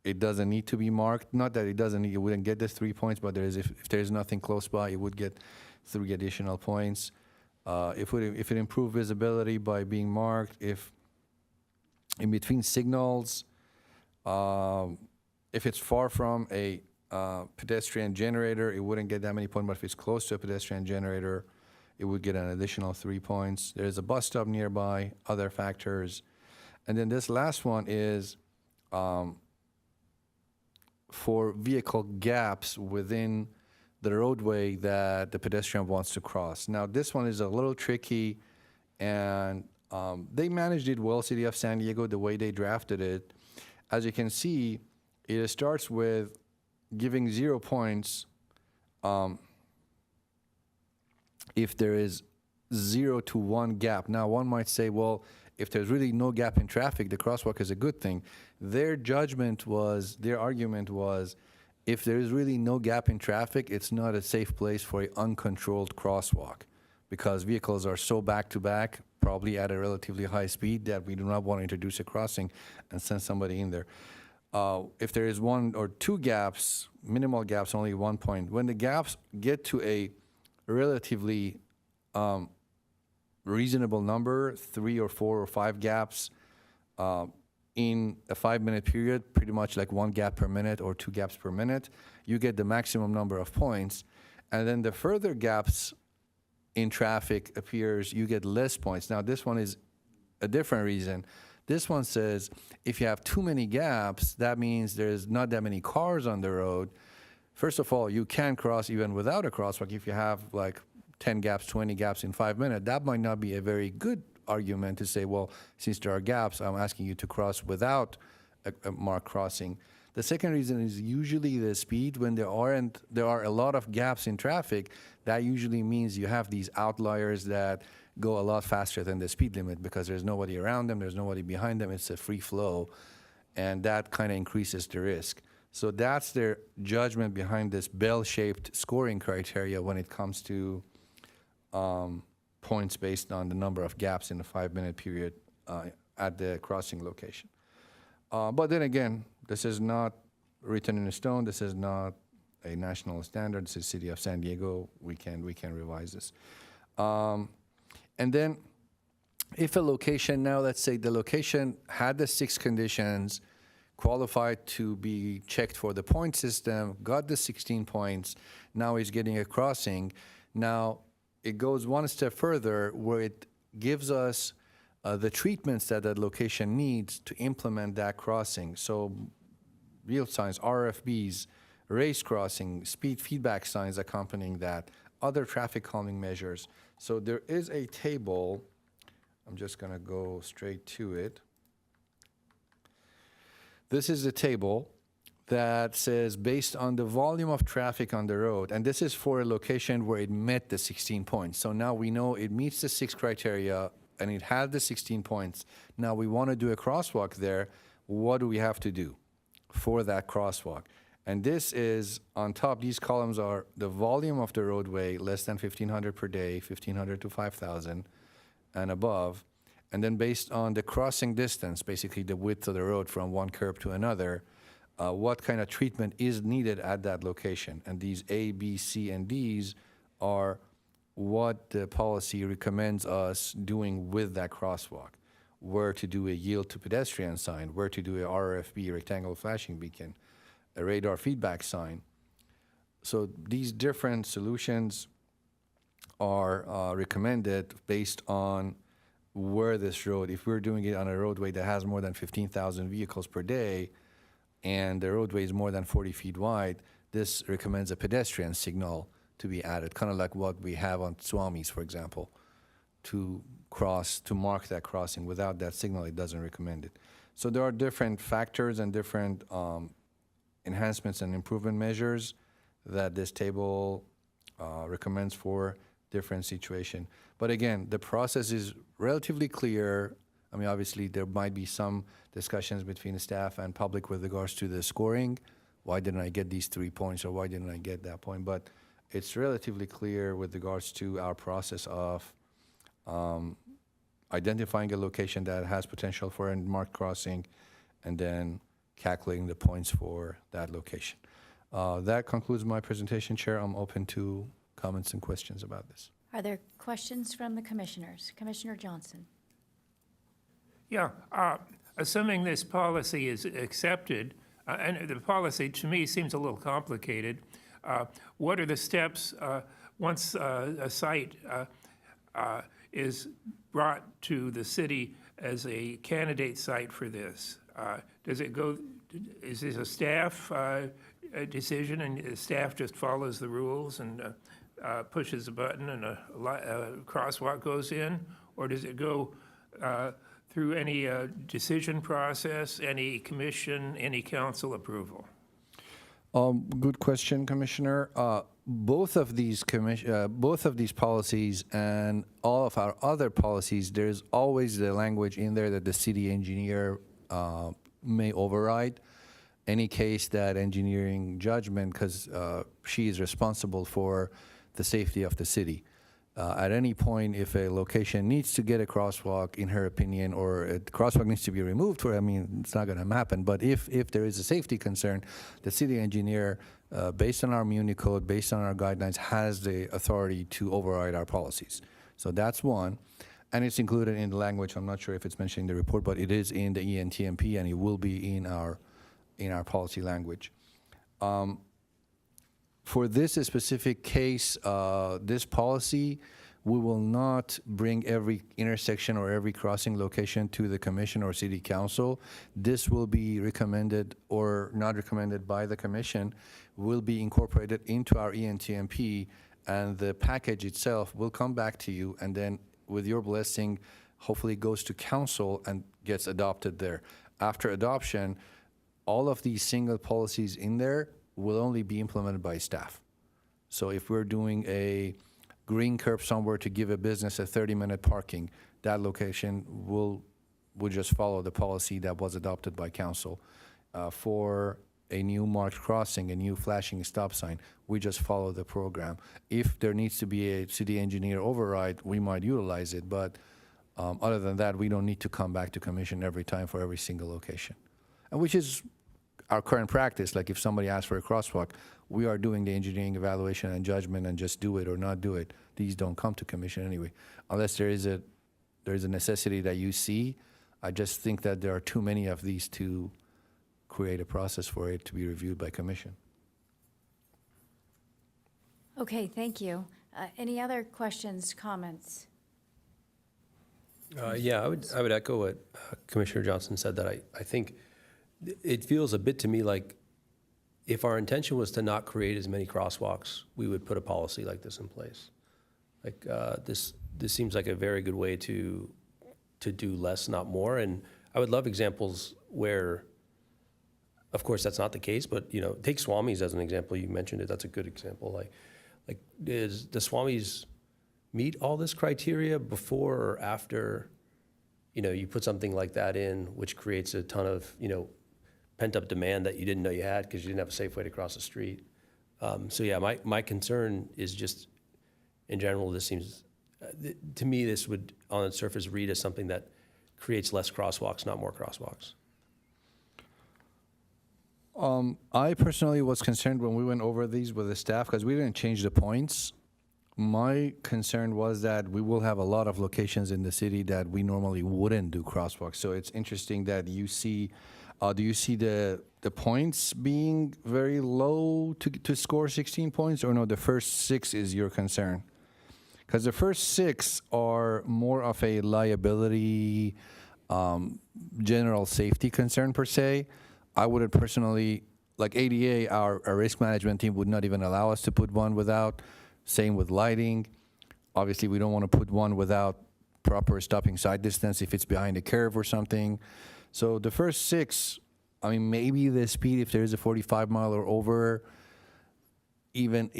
it doesn't need to be marked. Not that it doesn't need, it wouldn't get the 3 points, but if there's nothing close by, it would get 3 additional points. If it improved visibility by being marked, if in between signals, if it's far from a pedestrian generator, it wouldn't get that many points, but if it's close to a pedestrian generator, it would get an additional 3 points. There's a bus stop nearby, other factors. And then this last one is for vehicle gaps within the roadway that the pedestrian wants to cross. Now, this one is a little tricky, and they managed it well, City of San Diego, the way they drafted it. As you can see, it starts with giving 0 points if there is 0 to 1 gap. Now, one might say, well, if there's really no gap in traffic, the crosswalk is a good thing. Their argument was, if there is really no gap in traffic, it's not a safe place for an uncontrolled crosswalk because vehicles are so back-to-back, probably at a relatively high speed, that we do not want to introduce a crossing and send somebody in there. If there is 1 or 2 gaps, minimal gaps, only 1 point. When the gaps get to a relatively reasonable number, 3 or 4 or 5 gaps in a 5-minute period, pretty much like 1 gap per minute or 2 gaps per minute, you get the maximum number of points. And then the further gaps in traffic appears, you get less points. Now, this one is a different reason. This one says if you have too many gaps, that means there's not that many cars on the road. First of all, you can cross even without a crosswalk. If you have like 10 gaps, 20 gaps in 5 minutes, that might not be a very good argument to say, well, since there are gaps, I'm asking you to cross without a marked crossing. The second reason is usually the speed. When there are a lot of gaps in traffic, that usually means you have these outliers that go a lot faster than the speed limit because there's nobody around them, there's nobody behind them, it's a free flow, and that kind of increases the risk. So that's their judgment behind this bell-shaped scoring criteria when it comes to points based on the number of gaps in a 5-minute period at the crossing location. But then again, this is not written in stone. This is not a national standard. This is City of San Diego. We can revise this. And then if a location, now let's say the location had the 6 conditions, qualified to be checked for the point system, got the 16 points, now he's getting a crossing. Now it goes one step further where it gives us the treatments that that location needs to implement that crossing. So yield signs, RFBs, race crossing, speed feedback signs accompanying that, other traffic calming measures. So there is a table. I'm just going to go straight to it. This is the table that says based on the volume of traffic on the road, and this is for a location where it met the 16 points. So now we know it meets the 6 criteria and it had the 16 points. Now we want to do a crosswalk there. What do we have to do for that crosswalk? And this is on top, these columns are the volume of the roadway, less than 1,500 per day, 1,500 to 5,000 and above. And then based on the crossing distance, basically the width of the road from one curb to another, what kind of treatment is needed at that location. And these A, B, C, and Ds are what the policy recommends us doing with that crosswalk. Where to do a yield to pedestrian sign, where to do a RFB, rectangle flashing beacon, a radar feedback sign. So these different solutions are recommended based on where this road, if we're doing it on a roadway that has more than 15,000 vehicles per day, and the roadway is more than 40 feet wide, this recommends a pedestrian signal to be added, kind of like what we have on Swami's, for example, to mark that crossing. Without that signal, it doesn't recommend it. So there are different factors and different enhancements and improvement measures that this table recommends for different situation. But again, the process is relatively clear. I mean, obviously, there might be some discussions between the staff and public with regards to the scoring, why didn't I get these 3 points or why didn't I get that point? But it's relatively clear with regards to our process of identifying a location that has potential for a marked crossing and then calculating the points for that location. That concludes my presentation, Chair. I'm open to comments and questions about this. Are there questions from the commissioners? Commissioner Johnson? Yeah, assuming this policy is accepted, and the policy to me seems a little complicated, what are the steps once a site is brought to the city as a candidate site for this? Does it go, is this a staff decision and the staff just follows the rules and pushes a button and a crosswalk goes in? Or does it go through any decision process, any commission, any council approval? Good question, Commissioner. Both of these policies and all of our other policies, there's always the language in there that the city engineer may override any case that engineering judgment, because she is responsible for the safety of the city. At any point, if a location needs to get a crosswalk, in her opinion, or a crosswalk needs to be removed, I mean, it's not going to happen. But if there is a safety concern, the city engineer, based on our Muni code, based on our guidelines, has the authority to override our policies. So that's one. And it's included in the language. I'm not sure if it's mentioned in the report, but it is in the ENTMP, and it will be in our policy language. For this specific case, this policy, we will not bring every intersection or every crossing location to the commission or city council. This will be recommended or not recommended by the commission, will be incorporated into our ENTMP, and the package itself will come back to you, and then with your blessing, hopefully goes to council and gets adopted there. After adoption, all of these single policies in there will only be implemented by staff. So if we're doing a green curb somewhere to give a business a 30-minute parking, that location will just follow the policy that was adopted by council. For a new marked crossing, a new flashing stop sign, we just follow the program. If there needs to be a city engineer override, we might utilize it, but other than that, we don't need to come back to commission every time for every single location. And which is our current practice. Like if somebody asks for a crosswalk, we are doing the engineering evaluation and judgment and just do it or not do it. These don't come to commission anyway, unless there is a necessity that you see. I just think that there are too many of these to create a process for it to be reviewed by commission. Okay, thank you. Any other questions, comments? Yeah, I would echo what Commissioner Johnson said, that I think it feels a bit to me like if our intention was to not create as many crosswalks, we would put a policy like this in place. Like this seems like a very good way to do less, not more. And I would love examples where, of course, that's not the case, but take Swami's as an example. You mentioned it. That's a good example. Like does the Swami's meet all this criteria before or after, you put something like that in, which creates a ton of, pent-up demand that you didn't know you had because you didn't have a safe way to cross the street. So yeah, my concern is just, in general, this seems, to me, this would, on the surface, read as something that creates less crosswalks, not more crosswalks. I personally was concerned when we went over these with the staff because we didn't change the points. My concern was that we will have a lot of locations in the city that we normally wouldn't do crosswalks. So it's interesting that you see, do you see the points being very low to score 16 points, or no, the first 6 is your concern? Because the first 6 are more of a liability, general safety concern per se. I wouldn't personally, like ADA, our risk management team would not even allow us to put one without. Same with lighting. Obviously, we don't want to put one without proper stopping sight distance if it's behind a curve or something. So the first 6, I mean, maybe the speed, if there is a 45 mile or over, even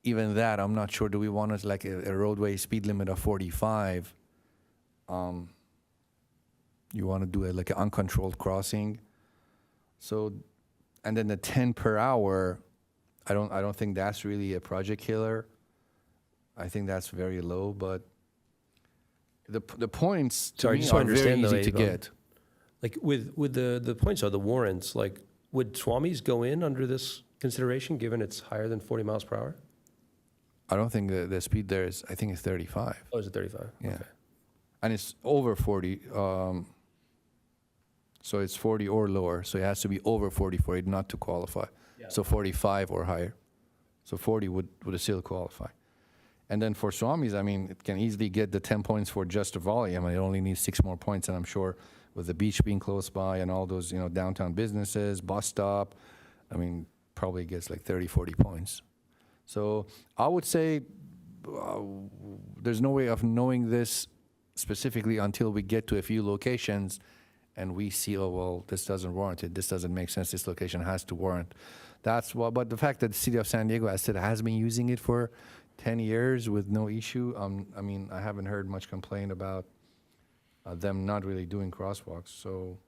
that, I'm not sure. Do we want it like a roadway speed limit of 45? You want to do like an uncontrolled crossing. So And then the 10 per hour, I don't think that's really a project killer. I think that's very low, but the points to Sorry, me just so I are very understand, though, easy to Abe, get. Like with the points or the warrants, like would Swamis go in under this consideration, given it's higher than 40 miles per hour? I don't think the speed there is, I think it's 35. Oh, is it 35? Yeah. Okay. And it's over 40. So it's 40 or lower. So it has to be over 40 for it not to qualify. So 45 or higher. So 40 would still qualify. And then for Swamis, I mean, it can easily get the 10 points for just the volume, and it only needs 6 more points. And I'm sure with the beach being close by and all those, downtown businesses, bus stop, I mean, probably gets like 30, 40 points. So I would say there's no way of knowing this specifically until we get to a few locations and we see, oh, well, this doesn't warrant it. This doesn't make sense. This location has to warrant. That's why, but the fact that the city of San Diego, as I said, has been using it for 10 years with no issue. I mean, I haven't heard much complaint about them not really doing crosswalks. So,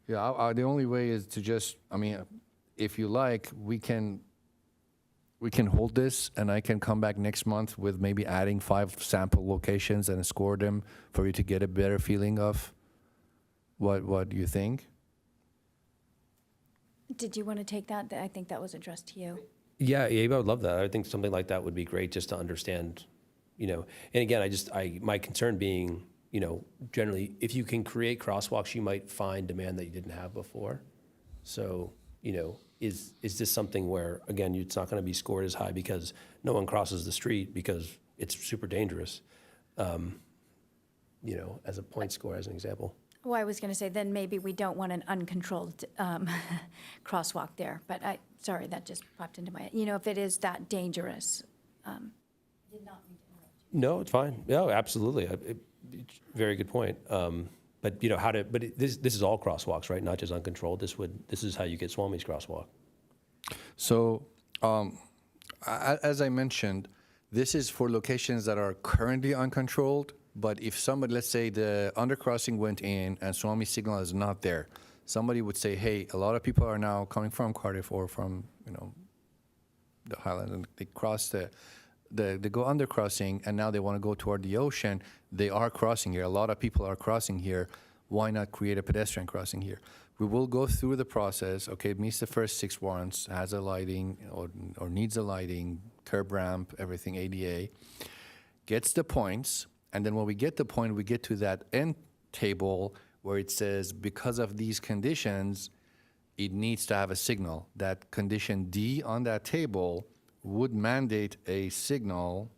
yeah, the only way is to just, I mean, if you like, we can hold this, and I can come back next month with maybe adding 5 sample locations and score them for you to get a better feeling of what you think. Did you want to take that? I think that was addressed to you. Yeah, Abe, I would love that. I think something like that would be great just to understand, And again, my concern being, generally, if you can create crosswalks, you might find demand that you didn't have before. So, is this something where, again, it's not going to be scored as high because no one crosses the street because it's super dangerous, as a point score, as an example? Well, I was going to say, then maybe we don't want an uncontrolled crosswalk there. But sorry, that just popped into my head. If it is that dangerous. Did not mean to interrupt you. No, it's fine. No, absolutely. Very good point. But this is all crosswalks, right? Not just uncontrolled. This is how you get Swamis crosswalk. So, as I mentioned, this is for locations that are currently uncontrolled. But if somebody, let's say the undercrossing went in and Swami signal is not there, somebody would say, hey, a lot of people are now coming from Cardiff or from, the Highlands, and they cross they go undercrossing, and now they want to go toward the ocean. They are crossing here. A lot of people are crossing here. Why not create a pedestrian crossing here? We will go through the process. Okay, it meets the first 6 warrants, has a lighting or needs a lighting, curb ramp, everything, ADA, gets the points. And then when we get the point, we get to that end table where it says, because of these conditions, it needs to have a signal. That condition D on that table would mandate a signal.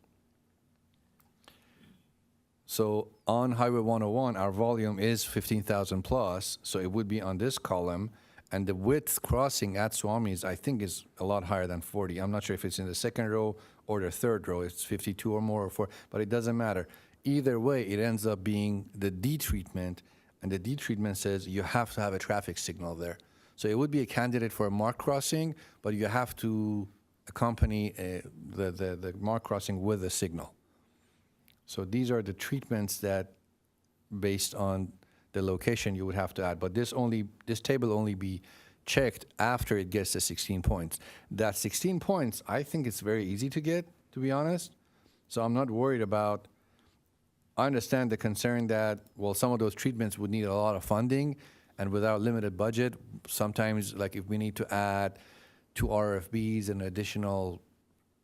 So on Highway 101, our volume is 15,000 plus, so it would be on this column. And the width crossing at Swami's, I think, is a lot higher than 40. I'm not sure if it's in the second row or the third row. It's 52 or more or 4, but it doesn't matter. Either way, it ends up being the D treatment, and the D treatment says you have to have a traffic signal there. So it would be a candidate for a marked crossing, but you have to accompany the marked crossing with a signal. So these are the treatments that, based on the location, you would have to add. But this table only be checked after it gets to 16 points. That 16 points, I think it's very easy to get, to be honest. So I'm not worried about. I understand the concern that, well, some of those treatments would need a lot of funding, and without limited budget, sometimes, like if we need to add 2 RFBs and additional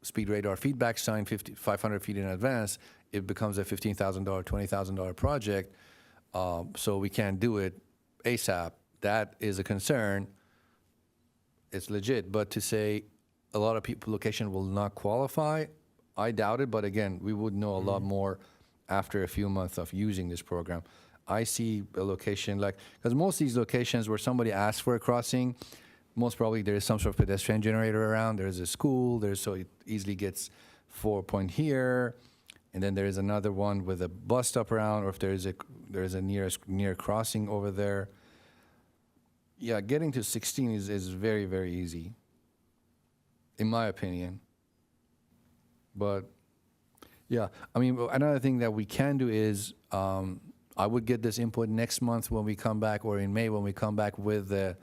speed radar feedback sign 500 feet in advance, it becomes a $15,000, $20,000 project, so we can't do it ASAP. That is a concern. It's legit, but to say a lot of people location will not qualify, I doubt it, but again, we would know a lot more after a few months of using this program. I see a location because most of these locations where somebody asks for a crossing, most probably there is some sort of pedestrian generator around. There's a school, so it easily gets 4 point here, and then there is another one with a bus stop around, or if there is a near crossing over there. Yeah, getting to 16 is very, very easy, in my opinion. But yeah, I mean, another thing that we can do is I would get this input next month when we come back, or in May when we come back with the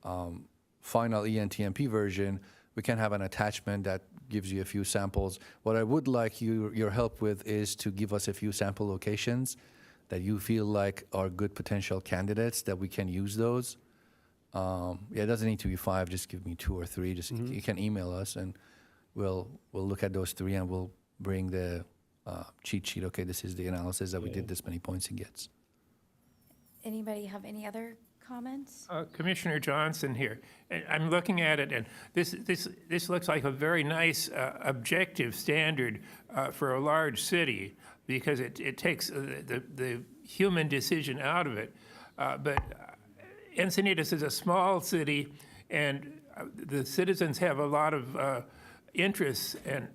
final ENTMP version, we can have an attachment that gives you a few samples. What I would like your help with is to give us a few sample locations that you feel like are good potential candidates that we can use those. It doesn't need to be 5, just give me 2 or 3. Just you can email us and we'll look at those 3 and we'll bring the cheat sheet. Okay, this is the analysis that we did this many points it gets. Anybody have any other comments? Commissioner Johnson here. And I'm looking at it, and this looks like a very nice objective standard for a large city because it takes the human decision out of it. But Encinitas is a small city, and the citizens have a lot of interests, and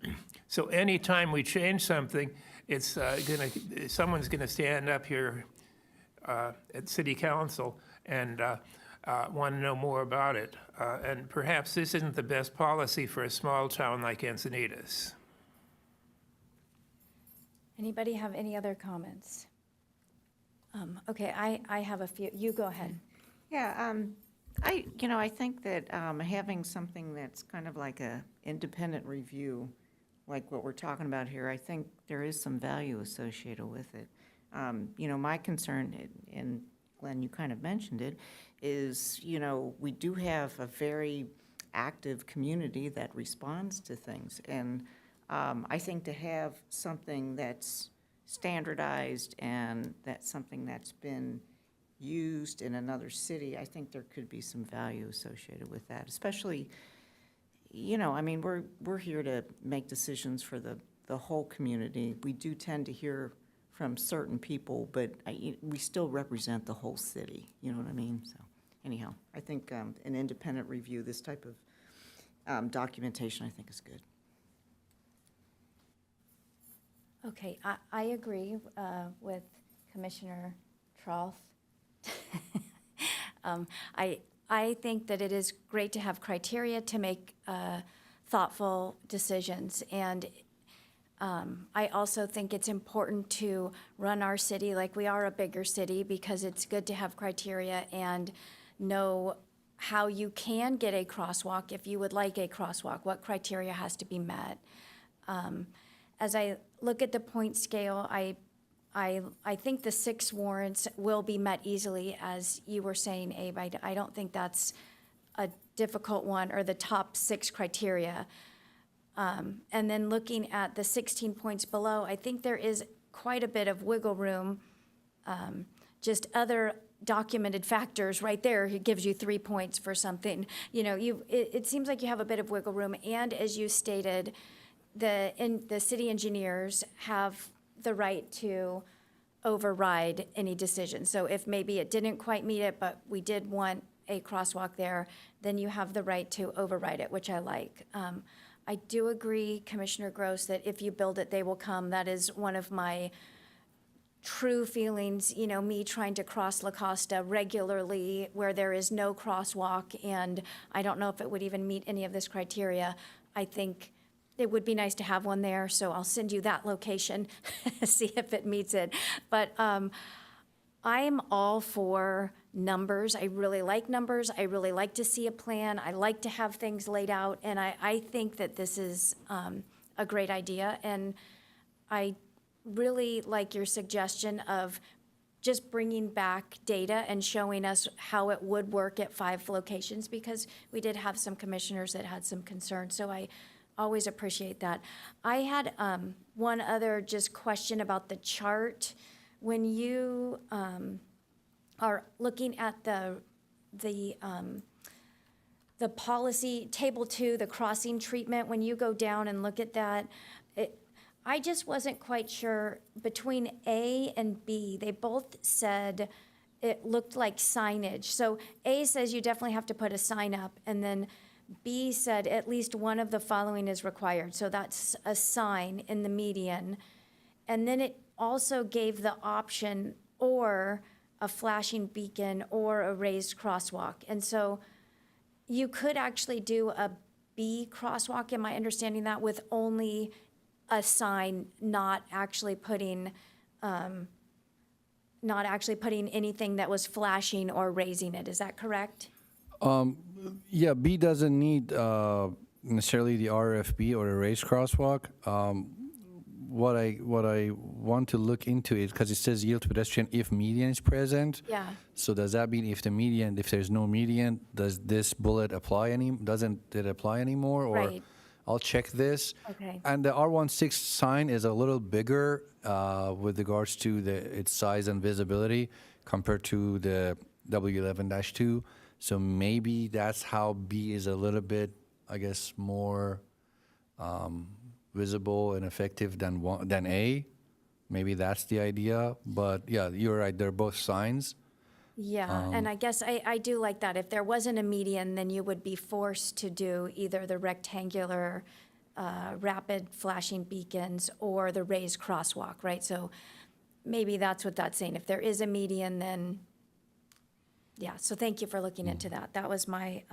so anytime we change something, it's someone's gonna stand up here at City Council and want to know more about it. And perhaps this isn't the best policy for a small town like Encinitas. Anybody have any other comments? Okay, I have a few. You go ahead. Yeah, I think that having something that's kind of like a independent review, like what we're talking about here, I think there is some value associated with it. My concern, and Glenn, you kind of mentioned it, is, we do have a very active community that responds to things. And I think to have something that's standardized and that's something that's been used in another city, I think there could be some value associated with that, especially, we're here to make decisions for the whole community. We do tend to hear from certain people, but we still represent the whole city, you know what I mean? So anyhow, I think an independent review, this type of documentation, I think is good. Okay, I agree with Commissioner Troth. I think that it is great to have criteria to make thoughtful decisions, and I also think it's important to run our city like we are a bigger city, because it's good to have criteria and know how you can get a crosswalk if you would like a crosswalk, what criteria has to be met. As I look at the point scale, I think the 6 warrants will be met easily, as you were saying, Abe. I don't think that's a difficult one, or the top 6 criteria. And then looking at the 16 points below, I think there is quite a bit of wiggle room. Just other documented factors right there, it gives you 3 points for something. It seems like you have a bit of wiggle room. And as you stated, the city engineers have the right to override any decision. So if maybe it didn't quite meet it, but we did want a crosswalk there, then you have the right to override it, which I like. I do agree, Commissioner Gross, that if you build it, they will come. That is one of my true feelings, me trying to cross La Costa regularly where there is no crosswalk, and I don't know if it would even meet any of this criteria. I think it would be nice to have one there, so I'll send you that location, see if it meets it. But I'm all for numbers. I really like numbers. I really like to see a plan. I like to have things laid out, and I think that this is a great idea. And I really like your suggestion of just bringing back data and showing us how it would work at 5 locations, because we did have some commissioners that had some concerns. So I always appreciate that. I had one other just question about the chart. When you are looking at the policy, table 2, the crossing treatment, when you go down and look at that, I just wasn't quite sure between A and B. They both said it looked like signage. So A says you definitely have to put a sign up, and then B said at least one of the following is required. So that's a sign in the median. And then it also gave the option or a flashing beacon or a raised crosswalk. And so you could actually do a B crosswalk, am I understanding that, with only a sign, not actually putting anything that was flashing or raising it. Is that correct? Yeah, B doesn't need necessarily the RFB or a raised crosswalk. What I want to look into is because it says yield to pedestrian if median is present. Yeah. So does that mean if there's no median, does this bullet apply doesn't it apply anymore? Or Right. I'll check this. Okay. And the R16 sign is a little bigger with regards to its size and visibility compared to the W11-2. So maybe that's how B is a little bit, I guess, more visible and effective than A. Maybe that's the idea. But yeah, you're right. They're both signs. Yeah, and I guess I do like that. If there wasn't a median, then you would be forced to do either the rectangular rapid flashing beacons or the raised crosswalk, right? So maybe that's what that's saying. If there is a median, then, yeah, so thank you for looking into that. That was my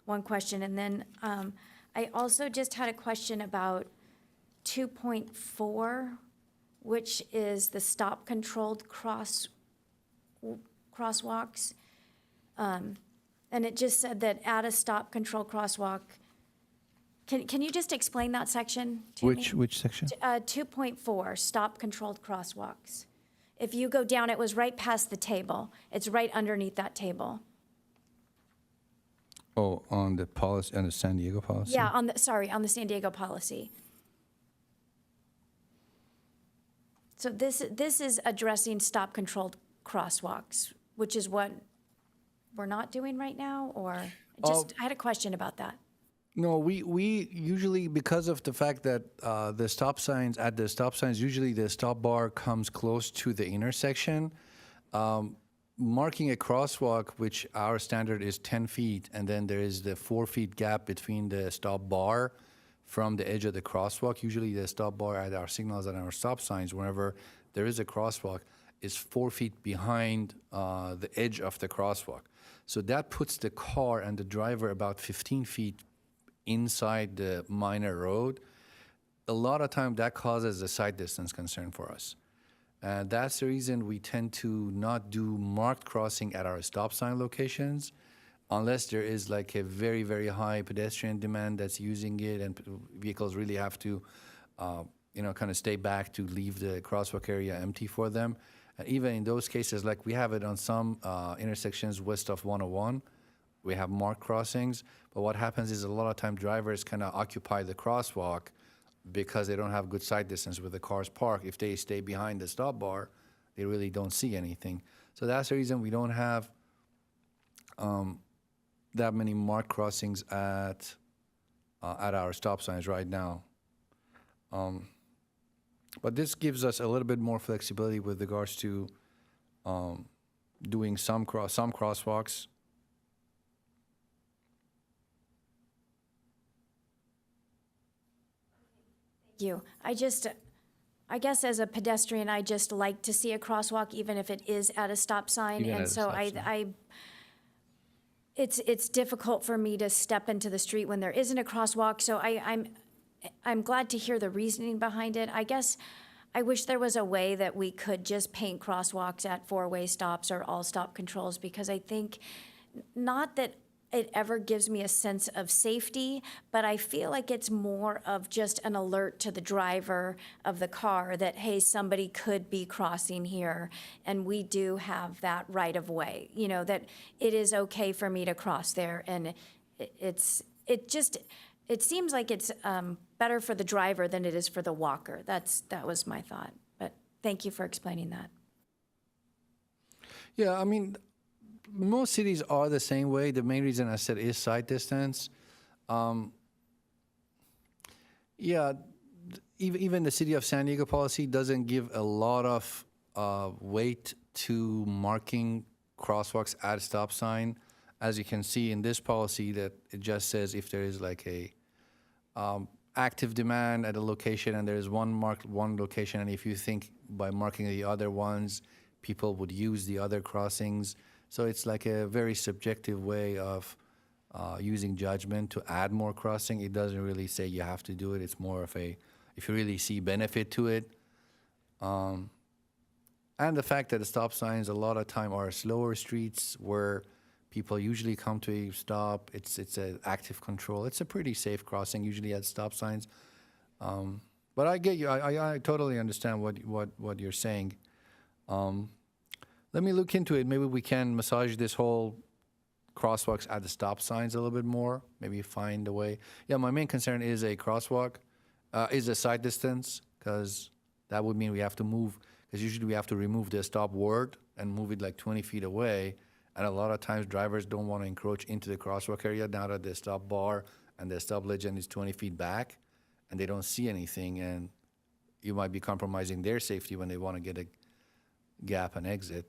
one question. And then I also just had a question about 2.4, which is the stop-controlled crosswalks. And it just said that at a stop-control crosswalk, can you just explain that section to me? Which section? 2.4, stop-controlled crosswalks. If you go down, it was right past the table. It's right underneath that table. Oh, on the policy, on the San Diego policy? Yeah, on the San Diego policy. So this is addressing stop-controlled crosswalks, which is what we're not doing right now, or I had a question about that. No, we usually, because of the fact that at the stop signs, usually the stop bar comes close to the intersection. Marking a crosswalk, which our standard is 10 feet, and then there is the 4 feet gap between the stop bar from the edge of the crosswalk. Usually the stop bar at our signals and our stop signs, whenever there is a crosswalk, is 4 feet behind the edge of the crosswalk. So that puts the car and the driver about 15 feet inside the minor road. A lot of time that causes a sight distance concern for us. And that's the reason we tend to not do marked crossing at our stop sign locations unless there is like a very, very high pedestrian demand that's using it and vehicles really have to, kind of stay back to leave the crosswalk area empty for them. And even in those cases, like we have it on some intersections west of 101, we have marked crossings. But what happens is a lot of time drivers kind of occupy the crosswalk because they don't have good sight distance with the cars parked. If they stay behind the stop bar, they really don't see anything. So that's the reason we don't have that many marked crossings at our stop signs right now. But this gives us a little bit more flexibility with regards to doing some crosswalks. You. I guess as a pedestrian, I just like to see a crosswalk, even if it is at a stop sign. Even And at a so stop sign. it's difficult for me to step into the street when there isn't a crosswalk. So I'm glad to hear the reasoning behind it. I guess I wish there was a way that we could just paint crosswalks at four-way stops or all stop controls, because I think not that it ever gives me a sense of safety, but I feel like it's more of just an alert to the driver of the car that, hey, somebody could be crossing here, and we do have that right of way, that it is okay for me to cross there. And it seems like it's better for the driver than it is for the walker. That was my thought, but thank you for explaining that. Yeah, I mean, most cities are the same way. The main reason I said is sight distance. Even the city of San Diego policy doesn't give a lot of weight to marking crosswalks at a stop sign. As you can see in this policy, that it just says if there is like a active demand at a location and there is one location, and if you think by marking the other ones, people would use the other crossings. So it's like a very subjective way of using judgment to add more crossing. It doesn't really say you have to do it. It's more of if you really see benefit to it. And the fact that the stop signs a lot of time are slower streets where People usually come to a stop. It's an active control. It's a pretty safe crossing, usually at stop signs. But I get you. I totally understand what you're saying. Let me look into it. Maybe we can massage this whole crosswalks at the stop signs a little bit more. Maybe find a way. Yeah, my main concern is a crosswalk, is a sight distance, because that would mean we have to move, because usually we have to remove the stop word and move it like 20 feet away. And a lot of times drivers don't want to encroach into the crosswalk area now that the stop bar and the stop legend is 20 feet back and they don't see anything, and you might be compromising their safety when they want to get a gap and exit.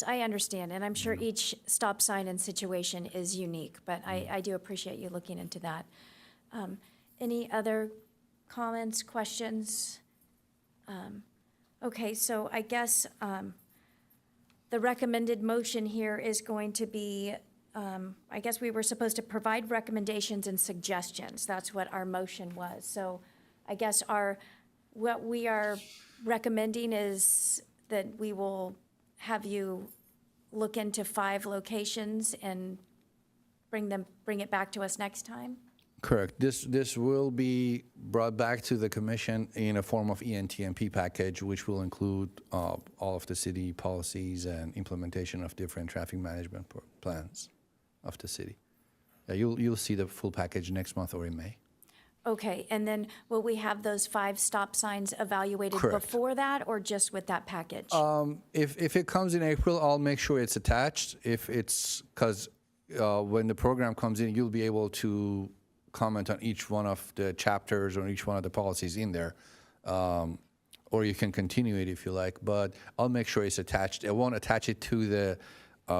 I understand, and I'm sure each stop sign and situation is unique, but I do appreciate you looking into that. Any other comments, questions? Okay, so I guess the recommended motion here is going to be, I guess we were supposed to provide recommendations and suggestions. That's what our motion was. So I guess what we are recommending is that we will have you look into 5 locations and bring it back to us next time? Correct. This will be brought back to the commission in a form of ENTMP package, which will include all of the city policies and implementation of different traffic management plans of the city. You'll see the full package next month or in May. Okay, and then will we have those 5 stop signs evaluated Correct. before that, or just with that package? If it comes in April, I'll make sure it's attached. If it's, because when the program comes in, you'll be able to comment on each one of the chapters or each one of the policies in there. Or you can continue it if you like, but I'll make sure it's attached. I won't attach it to the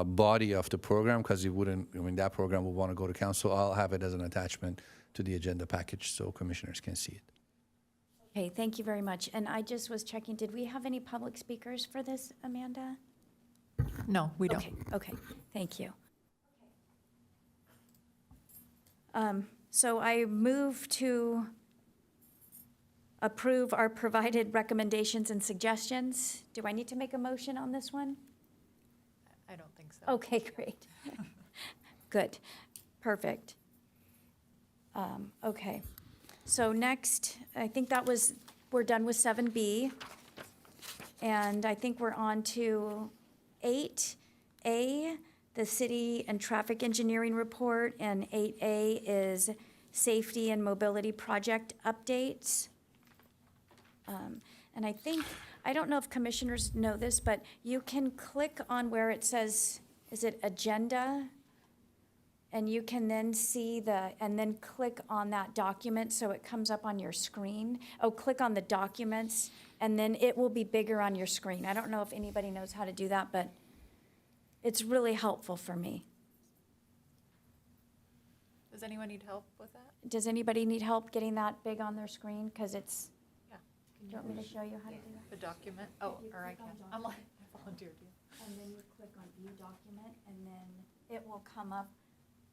body of the program, because it wouldn't, I mean, that program will want to go to council. I'll have it as an attachment to the agenda package so commissioners can see it. Okay, thank you very much. And I just was checking, did we have any public speakers for this, Amanda? No, we don't. Okay, thank you. So I move to approve our provided recommendations and suggestions. Do I need to make a motion on this one? I don't think so. Okay, great. Good, perfect. Okay, so next, I think we're done with 7B. And I think we're on to 8A, the city and traffic engineering report, and 8A is safety and mobility project updates. And I don't know if commissioners know this, but you can click on where it says, is it agenda? And you can then see and then click on that document so it comes up on your screen. Oh, click on the documents, and then it will be bigger on your screen. I don't know if anybody knows how to do that, but it's really helpful for me. Does anyone need help with that? Does anybody need help getting that big on their screen? Because it's, Yeah. do you want me to show you how to do that? The document? Oh, or I can. I'm like, I volunteered you. And then you click on view document, and then it will come up.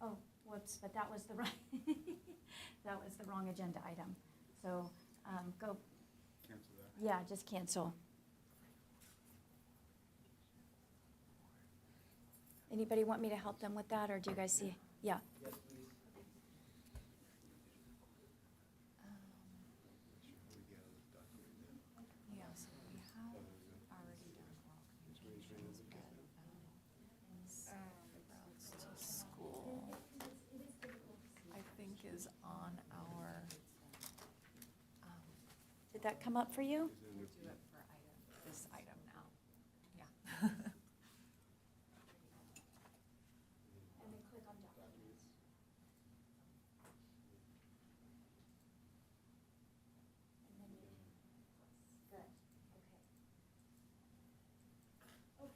Oh, whoops, but that was the wrong agenda item. So, go. Cancel that. Yeah, just cancel. Anybody want me to help them with that, or do you guys see? Yeah. Yeah, so we have already done oral communications, but, routes to school, I think is on our, Did that come up for you? we'll do it for this item now. Yeah. And then click on documents.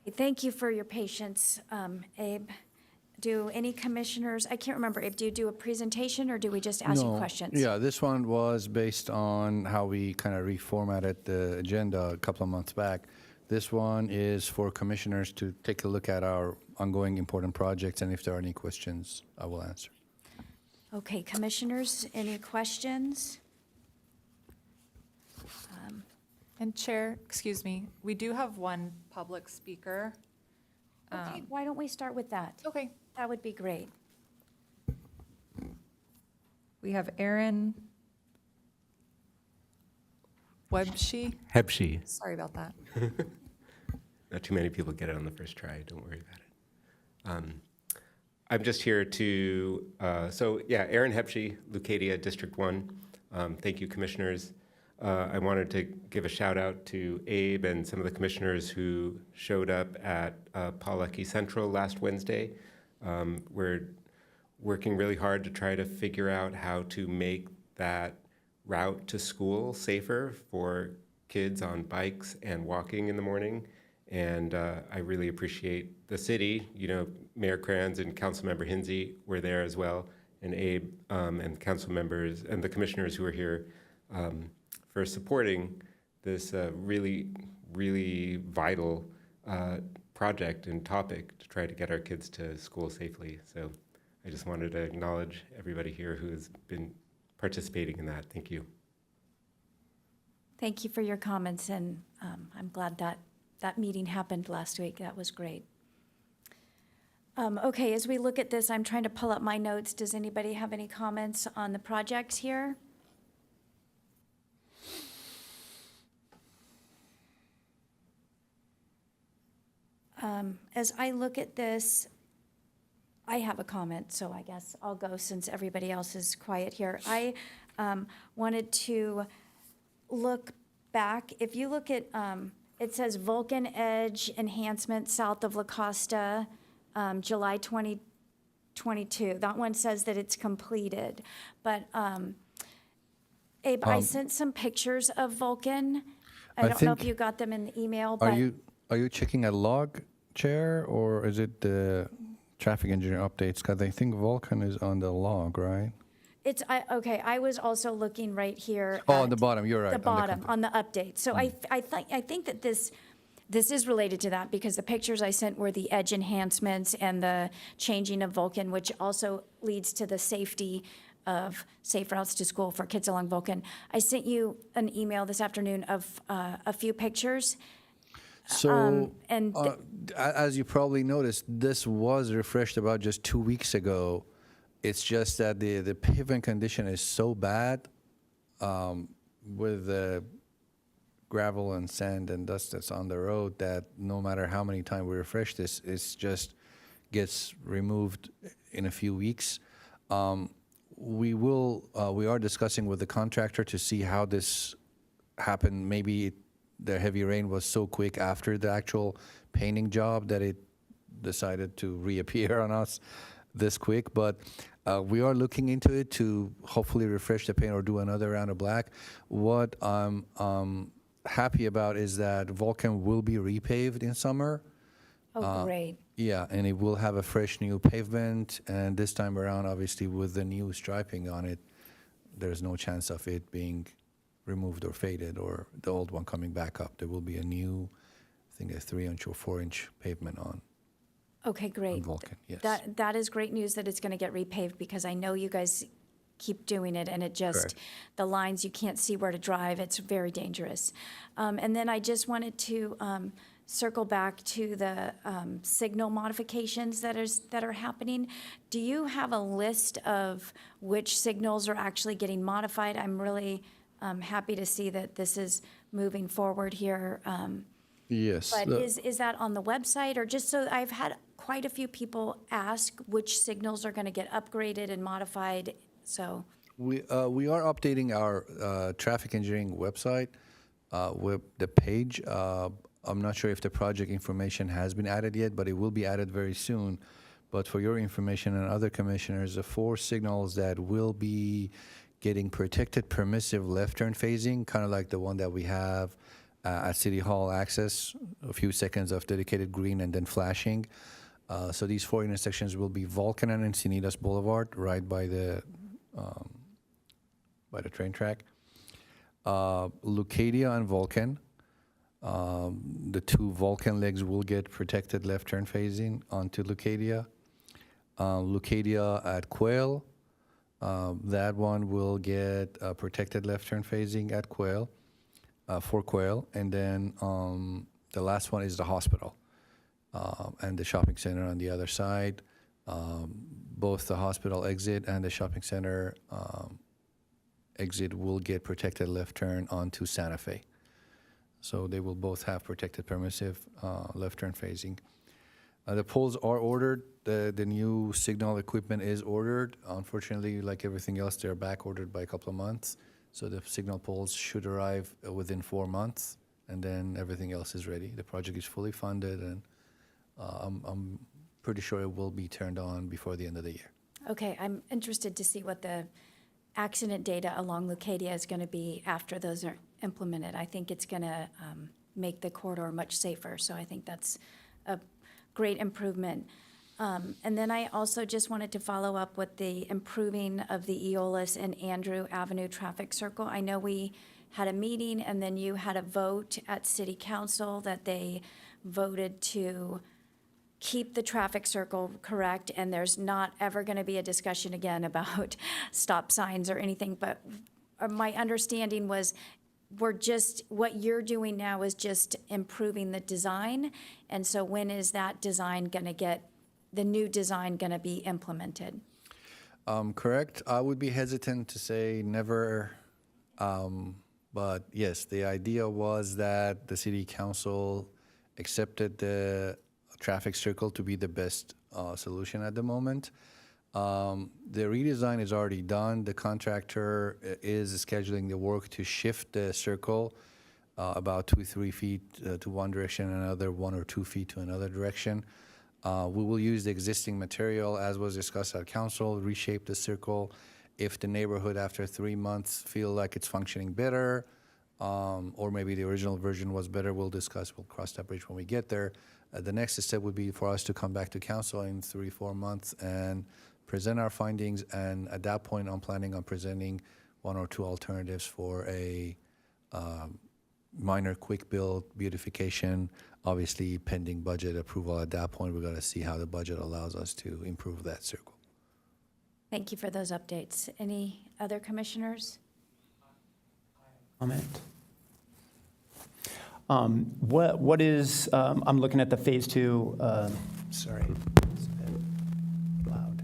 Okay, thank you for your patience, Abe. Do any commissioners, I can't remember, Abe, do you do a presentation or do we just ask you No. questions? Yeah, this one was based on how we kind of reformatted the agenda a couple of months back. This one is for commissioners to take a look at our ongoing important projects, and if there are any questions, I will answer. Okay, commissioners, any questions? And Chair, excuse me, we do have one public speaker Okay, why don't we start with that? Okay. That would be great. We have Aaron Webshe. Hebshi. Sorry about that. Not too many people get it on the first try. Don't worry about it. I'm just here to, Aaron Hebshi, Leucadia, District 1. Thank you, commissioners. I wanted to give a shout out to Abe and some of the commissioners who showed up at Pawlucky Central last Wednesday. We're working really hard to try to figure out how to make that route to school safer for kids on bikes and walking in the morning. And I really appreciate the city, Mayor Kranz and Councilmember Hinsey were there as well, and Abe and council members and the commissioners who are here for supporting this really, really vital project and topic to try to get our kids to school safely. So I just wanted to acknowledge everybody here who has been participating in that. Thank you. Thank you for your comments, and I'm glad that that meeting happened last week. That was great. Okay, as we look at this, I'm trying to pull up my notes. Does anybody have any comments on the projects here? As I look at this, I have a comment, so I guess I'll go since everybody else is quiet here. I wanted to look back. If you look at, it says Vulcan Edge Enhancement south of La Costa, July 2022. That one says that it's completed. But Abe, I sent some pictures of Vulcan. I don't know if think- you got them in the email, but Are you checking a log chair, or is it the traffic engineer updates? Because I think Vulcan is on the log, right? it's, okay, I was also looking right here. Oh, on at the bottom, you're right. The on bottom, comp- on the update. So I think that this is related to that, because the pictures I sent were the edge enhancements and the changing of Vulcan, which also leads to the safety of safe routes to school for kids along Vulcan. I sent you an email this afternoon of a few pictures. So, and as you probably noticed, this was refreshed about just 2 weeks ago. It's just that the pavement condition is so bad with the gravel and sand and dust that's on the road that no matter how many times we refresh this, it's just gets removed in a few weeks. We are discussing with the contractor to see how this happened. Maybe the heavy rain was so quick after the actual painting job that it decided to reappear on us this quick. But we are looking into it to hopefully refresh the paint or do another round of black. What I'm happy about is that Vulcan will be repaved in summer. oh, great. Yeah, and it will have a fresh new pavement. And this time around, obviously, with the new striping on it, there's no chance of it being removed or faded or the old one coming back up. There will be a new, I think, a 3-inch or 4-inch pavement on Okay, great. Vulcan. Yes. That is great news that it's going to get repaved, because I know you guys keep doing it, and it just, Correct. the lines, you can't see where to drive. It's very dangerous. And then I just wanted to circle back to the signal modifications that are happening. Do you have a list of which signals are actually getting modified? I'm really happy to see that this is moving forward here. Yes. But is that on the website, or just so, I've had quite a few people ask which signals are going to get upgraded and modified, so. We are updating our traffic engineering website with the page. I'm not sure if the project information has been added yet, but it will be added very soon. But for your information and other commissioners, the 4 signals that will be getting protected permissive left turn phasing, kind of like the one that we have at City Hall access, a few seconds of dedicated green and then flashing. So these 4 intersections will be Vulcan and Encinitas Boulevard, right by the train track. Leucadia and Vulcan. The 2 Vulcan legs will get protected left turn phasing onto Leucadia. Leucadia at Quail. That one will get protected left turn phasing at Quail, for Quail. And then the last one is the hospital. and the shopping center on the other side. Both the hospital exit and the shopping center exit will get protected left turn onto Santa Fe. So they will both have protected permissive left turn phasing. The poles are ordered. The new signal equipment is ordered. Unfortunately, like everything else, they're back ordered by a couple of months. So the signal poles should arrive within 4 months, and then everything else is ready. The project is fully funded, and I'm pretty sure it will be turned on before the end of the year. Okay, I'm interested to see what the accident data along Leucadia is going to be after those are implemented. I think it's going to make the corridor much safer, so I think that's a great improvement. And then I also just wanted to follow up with the improving of the Eolis and Andrew Avenue traffic circle. I know we had a meeting, and then you had a vote at City Council that they voted to keep the traffic circle correct, and there's not ever going to be a discussion again about stop signs or anything. But my understanding was what you're doing now is just improving the design. And so when is that design going to get, the new design going to be implemented? Correct. I would be hesitant to say never, but yes, the idea was that the city council accepted the traffic circle to be the best solution at the moment. The redesign is already done. The contractor is scheduling the work to shift the circle about 2-3 feet to one direction and another 1 or 2 feet to another direction. We will use the existing material as was discussed at council, reshape the circle. If the neighborhood after 3 months feel like it's functioning better, or maybe the original version was better, we'll cross that bridge when we get there. The next step would be for us to come back to council in 3-4 months and present our findings, and at that point, I'm planning on presenting 1 or 2 alternatives for a minor quick build beautification, obviously pending budget approval. At that point, we're going to see how the budget allows us to improve that circle. Thank you for those updates. Any other commissioners? Comment. What is, I'm looking at the phase 2, sorry, it's a bit loud.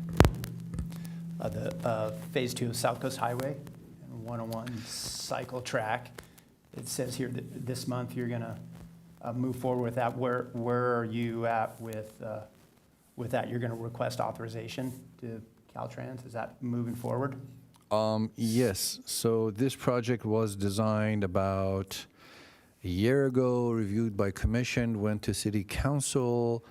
The phase 2 of South Coast Highway and 101 cycle track. It says here that this month you're going to move forward with that. Where are you at with that? You're going to request authorization to Caltrans. Is that moving forward? Yes. So this project was designed about a year ago, reviewed by commission, went to city council,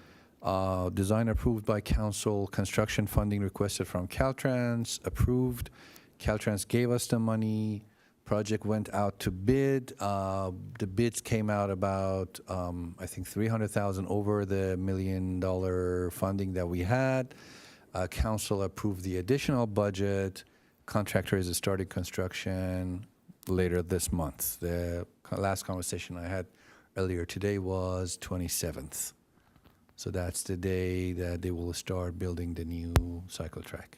design approved by council, construction funding requested from Caltrans, approved. Caltrans gave us the money. Project went out to bid. The bids came out about, I think, $300,000 over the $1 million funding that we had. Council approved the additional budget. Contractor is starting construction later this month. The last conversation I had earlier today was 27th. So that's the day that they will start building the new cycle track.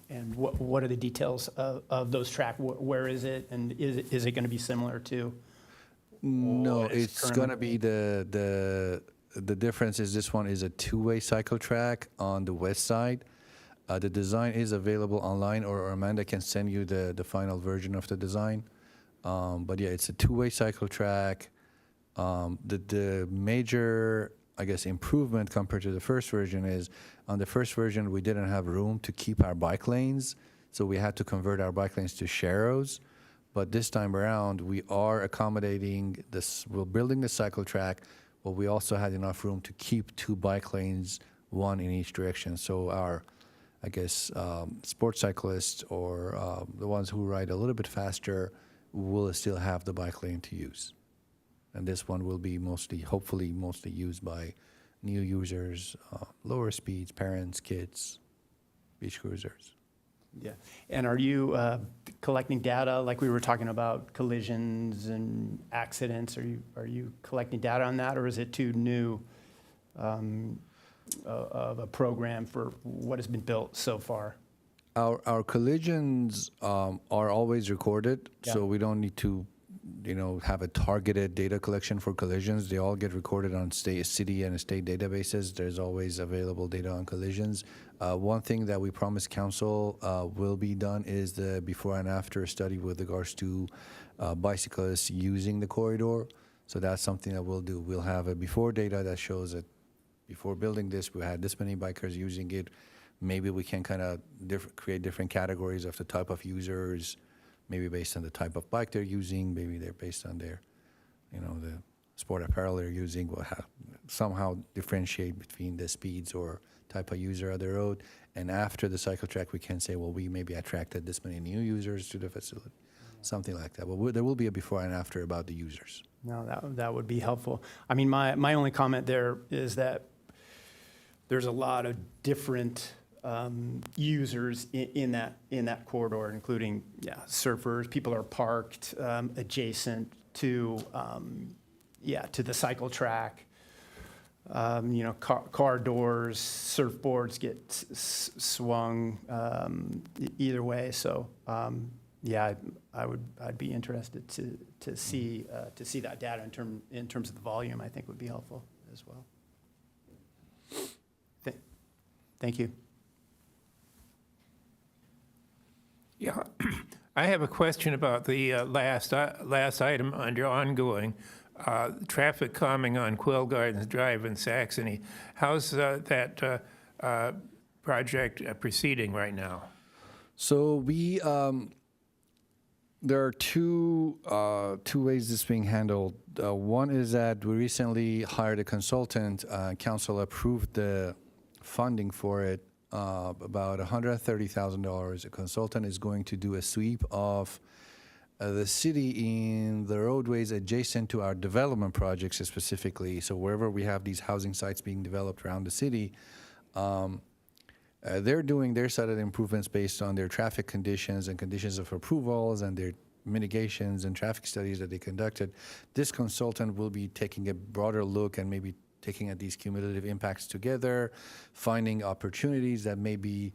And what are the details of those track? Where is it? And is it going to be similar to? No, what is it's going to be the difference is this one is a two-way cycle track on the west side. The design is available online, or Amanda can send you the final version of the design. But yeah, it's a two-way cycle track. The major, I guess, improvement compared to the first version is on the first version, we didn't have room to keep our bike lanes. So we had to convert our bike lanes to sharrows. But this time around, we are accommodating this. We're building the cycle track, but we also had enough room to keep 2 bike lanes, 1 in each direction. So our, I guess, sports cyclists or the ones who ride a little bit faster will still have the bike lane to use. And this one will be hopefully mostly used by new users, lower speeds, parents, kids, beach cruisers. Yeah. And are you collecting data, like we were talking about collisions and accidents? Are you collecting data on that, or is it too new of a program for what has been built so far? Our collisions are always recorded, Yeah. so we don't need to have a targeted data collection for collisions. They all get recorded on city and state databases. There's always available data on collisions. One thing that we promised council will be done is the before and after study with regards to bicyclists using the corridor. So that's something that we'll do. We'll have a before data that shows that before building this, we had this many bikers using it. Maybe we can kind of create different categories of the type of users, maybe based on the type of bike they're using, maybe they're based on their, the sport apparel they're using. We'll have somehow differentiate between the speeds or type of user of the road. And after the cycle track, we can say, well, we maybe attracted this many new users to the facility, something like that. But there will be a before and after about the users. No, that would be helpful. I mean, my only comment there is that there's a lot of different users in that corridor, including surfers. People are parked adjacent to the cycle track. Car doors, surfboards get swung either way. So I'd be interested to see that data in terms of the volume. I think would be helpful as well. Thank you. Yeah, I have a question about the last item under ongoing, traffic calming on Quail Gardens Drive in Saxony. How's that project proceeding right now? So we there are two ways this is being handled. One is that we recently hired a consultant. Council approved the funding for it, about $130,000. A consultant is going to do a sweep of the city in the roadways adjacent to our development projects specifically. So wherever we have these housing sites being developed around the city, they're doing their side of the improvements based on their traffic conditions and conditions of approvals and their mitigations and traffic studies that they conducted. This consultant will be taking a broader look and maybe taking at these cumulative impacts together, finding opportunities that maybe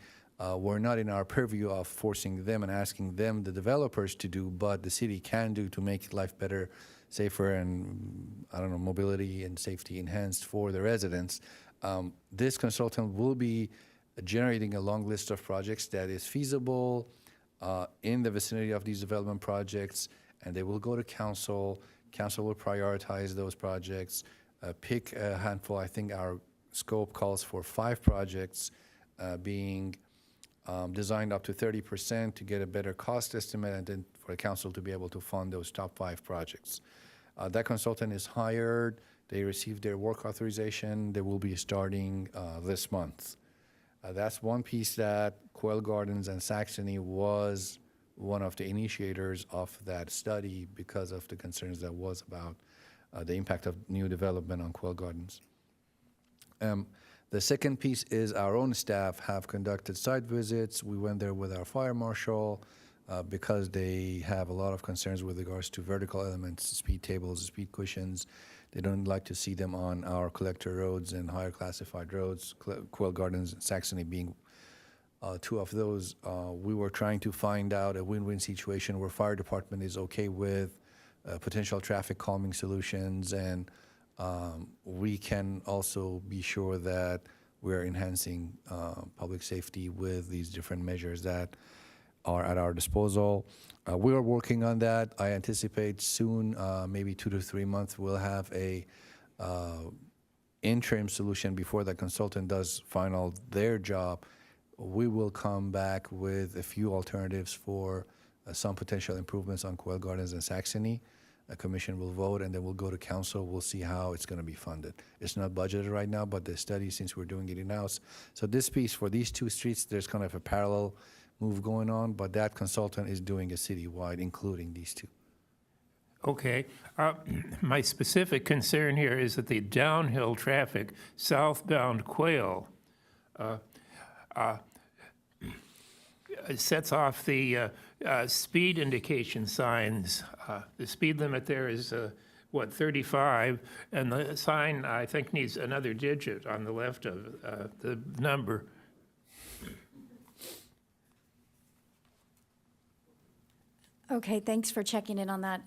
were not in our purview of forcing them and asking them, the developers, to do, but the city can do to make life better, safer, and mobility and safety enhanced for the residents. This consultant will be generating a long list of projects that is feasible in the vicinity of these development projects, and they will go to council. Council will prioritize those projects, pick a handful. I think our scope calls for 5 projects being designed up to 30% to get a better cost estimate, and then for the council to be able to fund those top 5 projects. That consultant is hired. They received their work authorization. They will be starting this month. That's one piece that Quail Gardens and Saxony was one of the initiators of that study because of the concerns that was about the impact of new development on Quail Gardens. The second piece is our own staff have conducted site visits. We went there with our fire marshal because they have a lot of concerns with regards to vertical elements, speed tables, speed cushions. They don't like to see them on our collector roads and higher classified roads, Quail Gardens and Saxony being 2 of those. We were trying to find out a win-win situation where fire department is okay with potential traffic calming solutions, and we can also be sure that we're enhancing public safety with these different measures that are at our disposal. We are working on that. I anticipate soon, maybe 2 to 3 months, we'll have a interim solution before the consultant does final their job. We will come back with a few alternatives for some potential improvements on Quail Gardens and Saxony. A commission will vote, and then we'll go to council. We'll see how it's going to be funded. It's not budgeted right now, but the study, since we're doing it in-house. So this piece for these 2 streets, there's kind of a parallel move going on, but that consultant is doing a citywide, including these 2. Okay. My specific concern here is that the downhill traffic southbound Quail sets off the speed indication signs. The speed limit there is, 35, and the sign, I think, needs another digit on the left of the number. Okay, thanks for checking in on that.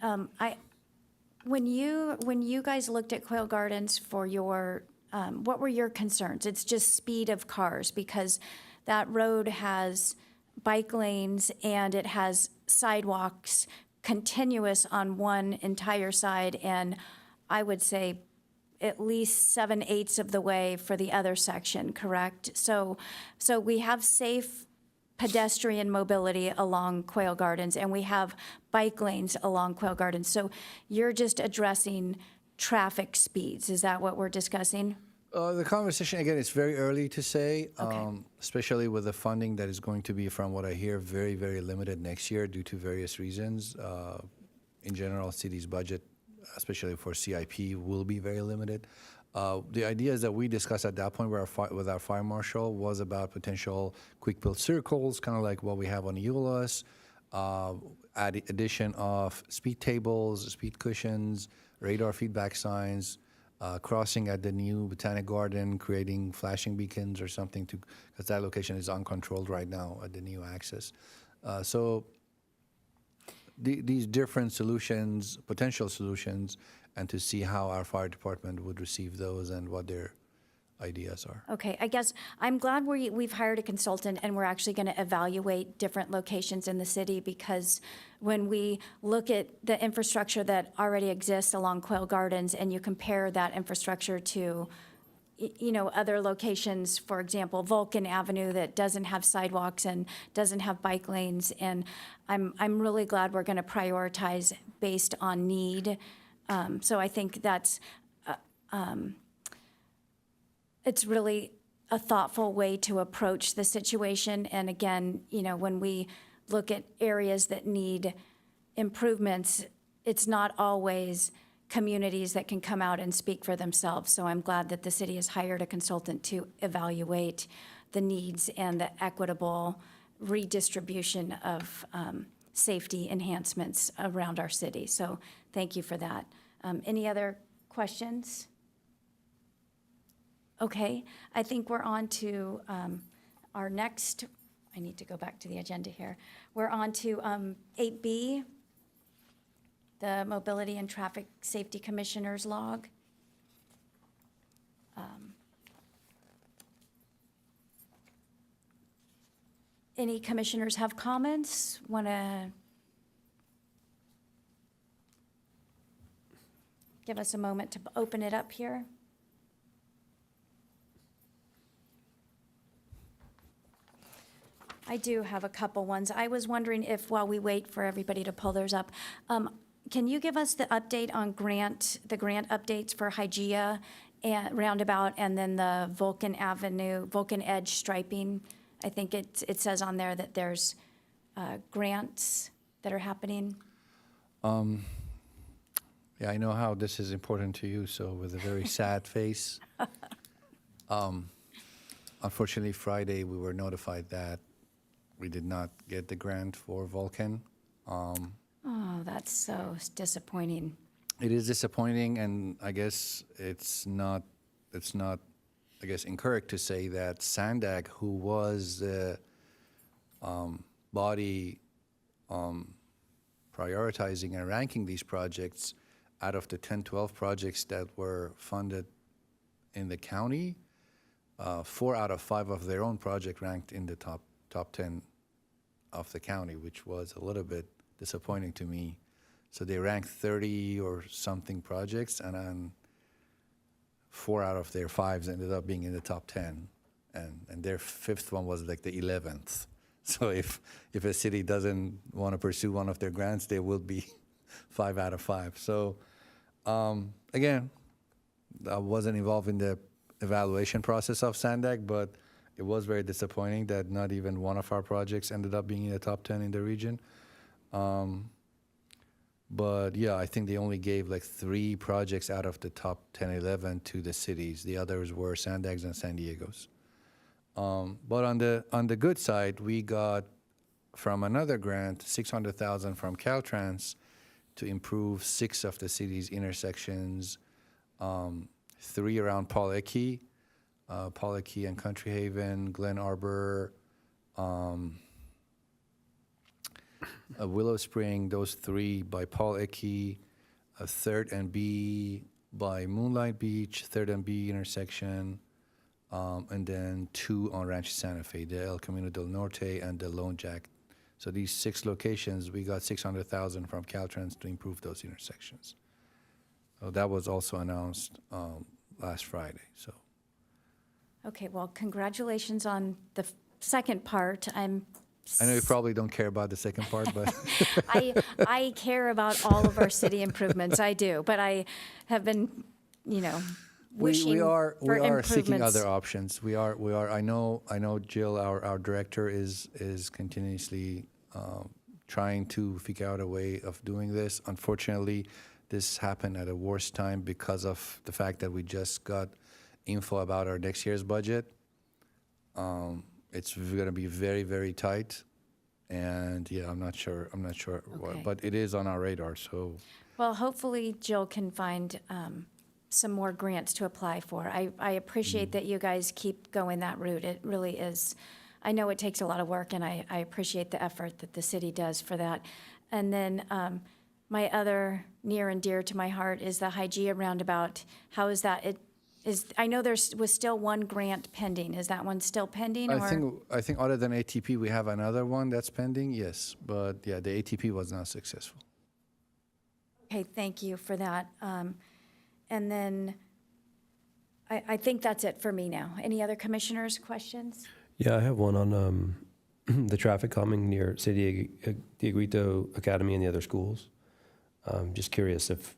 When you guys looked at Quail Gardens for your, what were your concerns? It's just speed of cars, because that road has bike lanes and it has sidewalks continuous on one entire side, and I would say at least 7/8 of the way for the other section, correct? So we have safe pedestrian mobility along Quail Gardens, and we have bike lanes along Quail Gardens. So you're just addressing traffic speeds. Is that what we're discussing? The conversation, again, it's very early to say, especially with the funding that is going to be, from what I hear, very, very limited next year due to various reasons. In general, city's budget, especially for CIP, will be very limited. The ideas that we discussed at that point with our fire marshal was about potential quick build circles, kind of like what we have on Euless, addition of speed tables, speed cushions, radar feedback signs, crossing at the new Botanic Garden, creating flashing beacons or something, because that location is uncontrolled right now at the new access. So these different solutions, potential solutions, and to see how our fire department would receive those and what their ideas are. Okay, I guess I'm glad we've hired a consultant and we're actually going to evaluate different locations in the city, because when we look at the infrastructure that already exists along Quail Gardens and you compare that infrastructure to, you know, other locations, for example, Vulcan Avenue that doesn't have sidewalks and doesn't have bike lanes, and I'm really glad we're going to prioritize based on need. So I think that's it's really a thoughtful way to approach the situation. And again, you know, when we look at areas that need improvements, it's not always communities that can come out and speak for themselves. So I'm glad that the city has hired a consultant to evaluate the needs and the equitable redistribution of safety enhancements around our city. So thank you for that. Any other questions? Okay, I think we're on to our next, I need to go back to the agenda here. We're on to 8B, the Mobility and Traffic Safety Commissioner's log. Any commissioners have comments? Want to give us a moment to open it up here? I do have a couple ones. I was wondering if, while we wait for everybody to pull theirs up, can you give us the update on the grant updates for Hygeia and Roundabout, and then the Vulcan Avenue, Vulcan Edge striping? I think it says on there that there's grants that are happening. Yeah, I know how this is important to you, so with a very sad face. Unfortunately, Friday, we were notified that we did not get the grant for Vulcan. Oh, that's so disappointing. It is disappointing, and I guess it's not, I guess, incorrect to say that Sandag, who was the body prioritizing and ranking these projects, out of the 10, 12 projects that were funded in the county, 4 out of 5 of their own project ranked in the top 10 of the county, which was a little bit disappointing to me. So they ranked 30 or something projects, and then 4 out of their 5s ended up being in the top 10, and their 5th one was like the 11th. So if a city doesn't want to pursue one of their grants, they will be 5 out of 5. So again, I wasn't involved in the evaluation process of Sandag, but it was very disappointing that not even one of our projects ended up being in the top 10 in the region. But yeah, I think they only gave like 3 projects out of the top 10, 11 to the cities. The others were Sandag's and San Diego's. But on the good side, we got from another grant, $600,000 from Caltrans to improve 6 of the city's intersections, 3 around Paul Eckie and Country Haven, Glen Arbor, Willow Spring, those 3 by Paul Eckie, a 3rd and B by Moonlight Beach, 3rd and B intersection, and then 2 on Rancho Santa Fe, the El Camino del Norte and the Lone Jack. So these 6 locations, we got $600,000 from Caltrans to improve those intersections. So that was also announced last Friday. So Okay, well, congratulations on the second part. I know you probably don't care about the second part, but I care about all of our city improvements, I do, but I have been, wishing we are for seeking improvements. other options. We are. I know Jill, our director, is continuously trying to figure out a way of doing this. Unfortunately, this happened at a worse time because of the fact that we just got info about our next year's budget. It's going to be very, very tight, and yeah, I'm not sure what, but it is on our radar. So, Well, hopefully Jill can find some more grants to apply for. I appreciate that you guys keep going that route. It really is. I know it takes a lot of work, and I appreciate the effort that the city does for that. And then my other near and dear to my heart is the Hygeia roundabout. How is that? I know there was still one grant pending. Is that one still pending? I think other than ATP, we have another one that's pending. Yes, but yeah, the ATP was not successful. Okay, thank you for that. And then I think that's it for me now. Any other commissioners' questions? Yeah, I have one on the traffic calming near City Dieguito Academy and the other schools. Just curious if,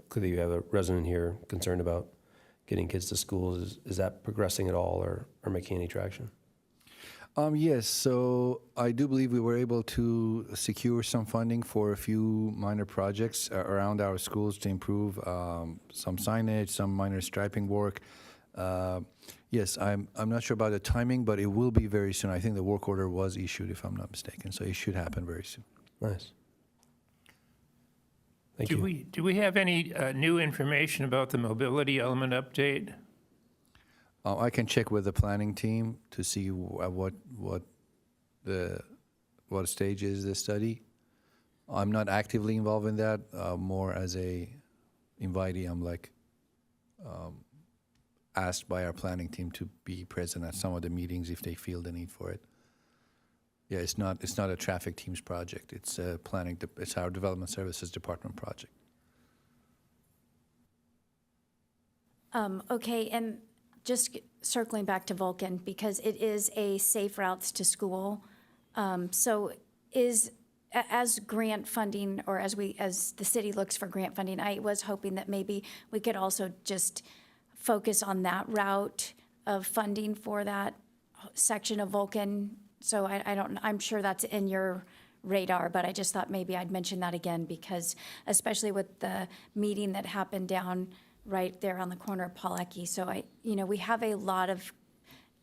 clearly you have a resident here concerned about getting kids to schools. Is that progressing at all or making any traction? Yes, so I do believe we were able to secure some funding for a few minor projects around our schools to improve some signage, some minor striping work. Yes, I'm not sure about the timing, but it will be very soon. I think the work order was issued, if I'm not mistaken, so it should happen very soon. Nice. Thank you. Do we have any new information about the mobility element update? I can check with the planning team to see what stage is the study. I'm not actively involved in that. More as a invitee, I'm asked by our planning team to be present at some of the meetings if they feel the need for it. Yeah, it's not a traffic team's project. It's it's our development services department project. Okay, and just circling back to Vulcan, because it is a safe routes to school. So as grant funding, or as the city looks for grant funding, I was hoping that maybe we could also just focus on that route of funding for that section of Vulcan. So I'm sure that's in your radar, but I just thought maybe I'd mention that again, because especially with the meeting that happened down right there on the corner of Pawlecki. So we have a lot of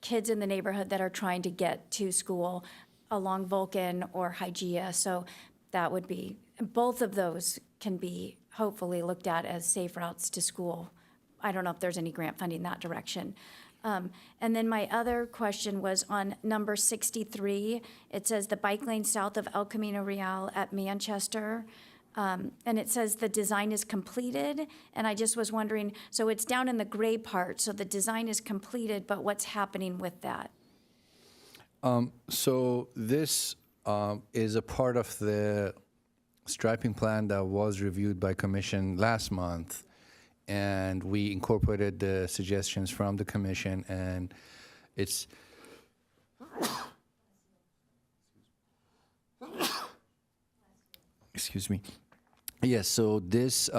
kids in the neighborhood that are trying to get to school along Vulcan or Hygeia. So that would be, both of those can be hopefully looked at as safe routes to school. I don't know if there's any grant funding that direction. And then my other question was on number 63. It says the bike lane south of El Camino Real at Manchester. And it says the design is completed. And I just was wondering, so it's down in the gray part, so the design is completed, but what's happening with that? So this is a part of the striping plan that was reviewed by commission last month. And we incorporated the suggestions from the commission, and it's excuse me. Yes, so this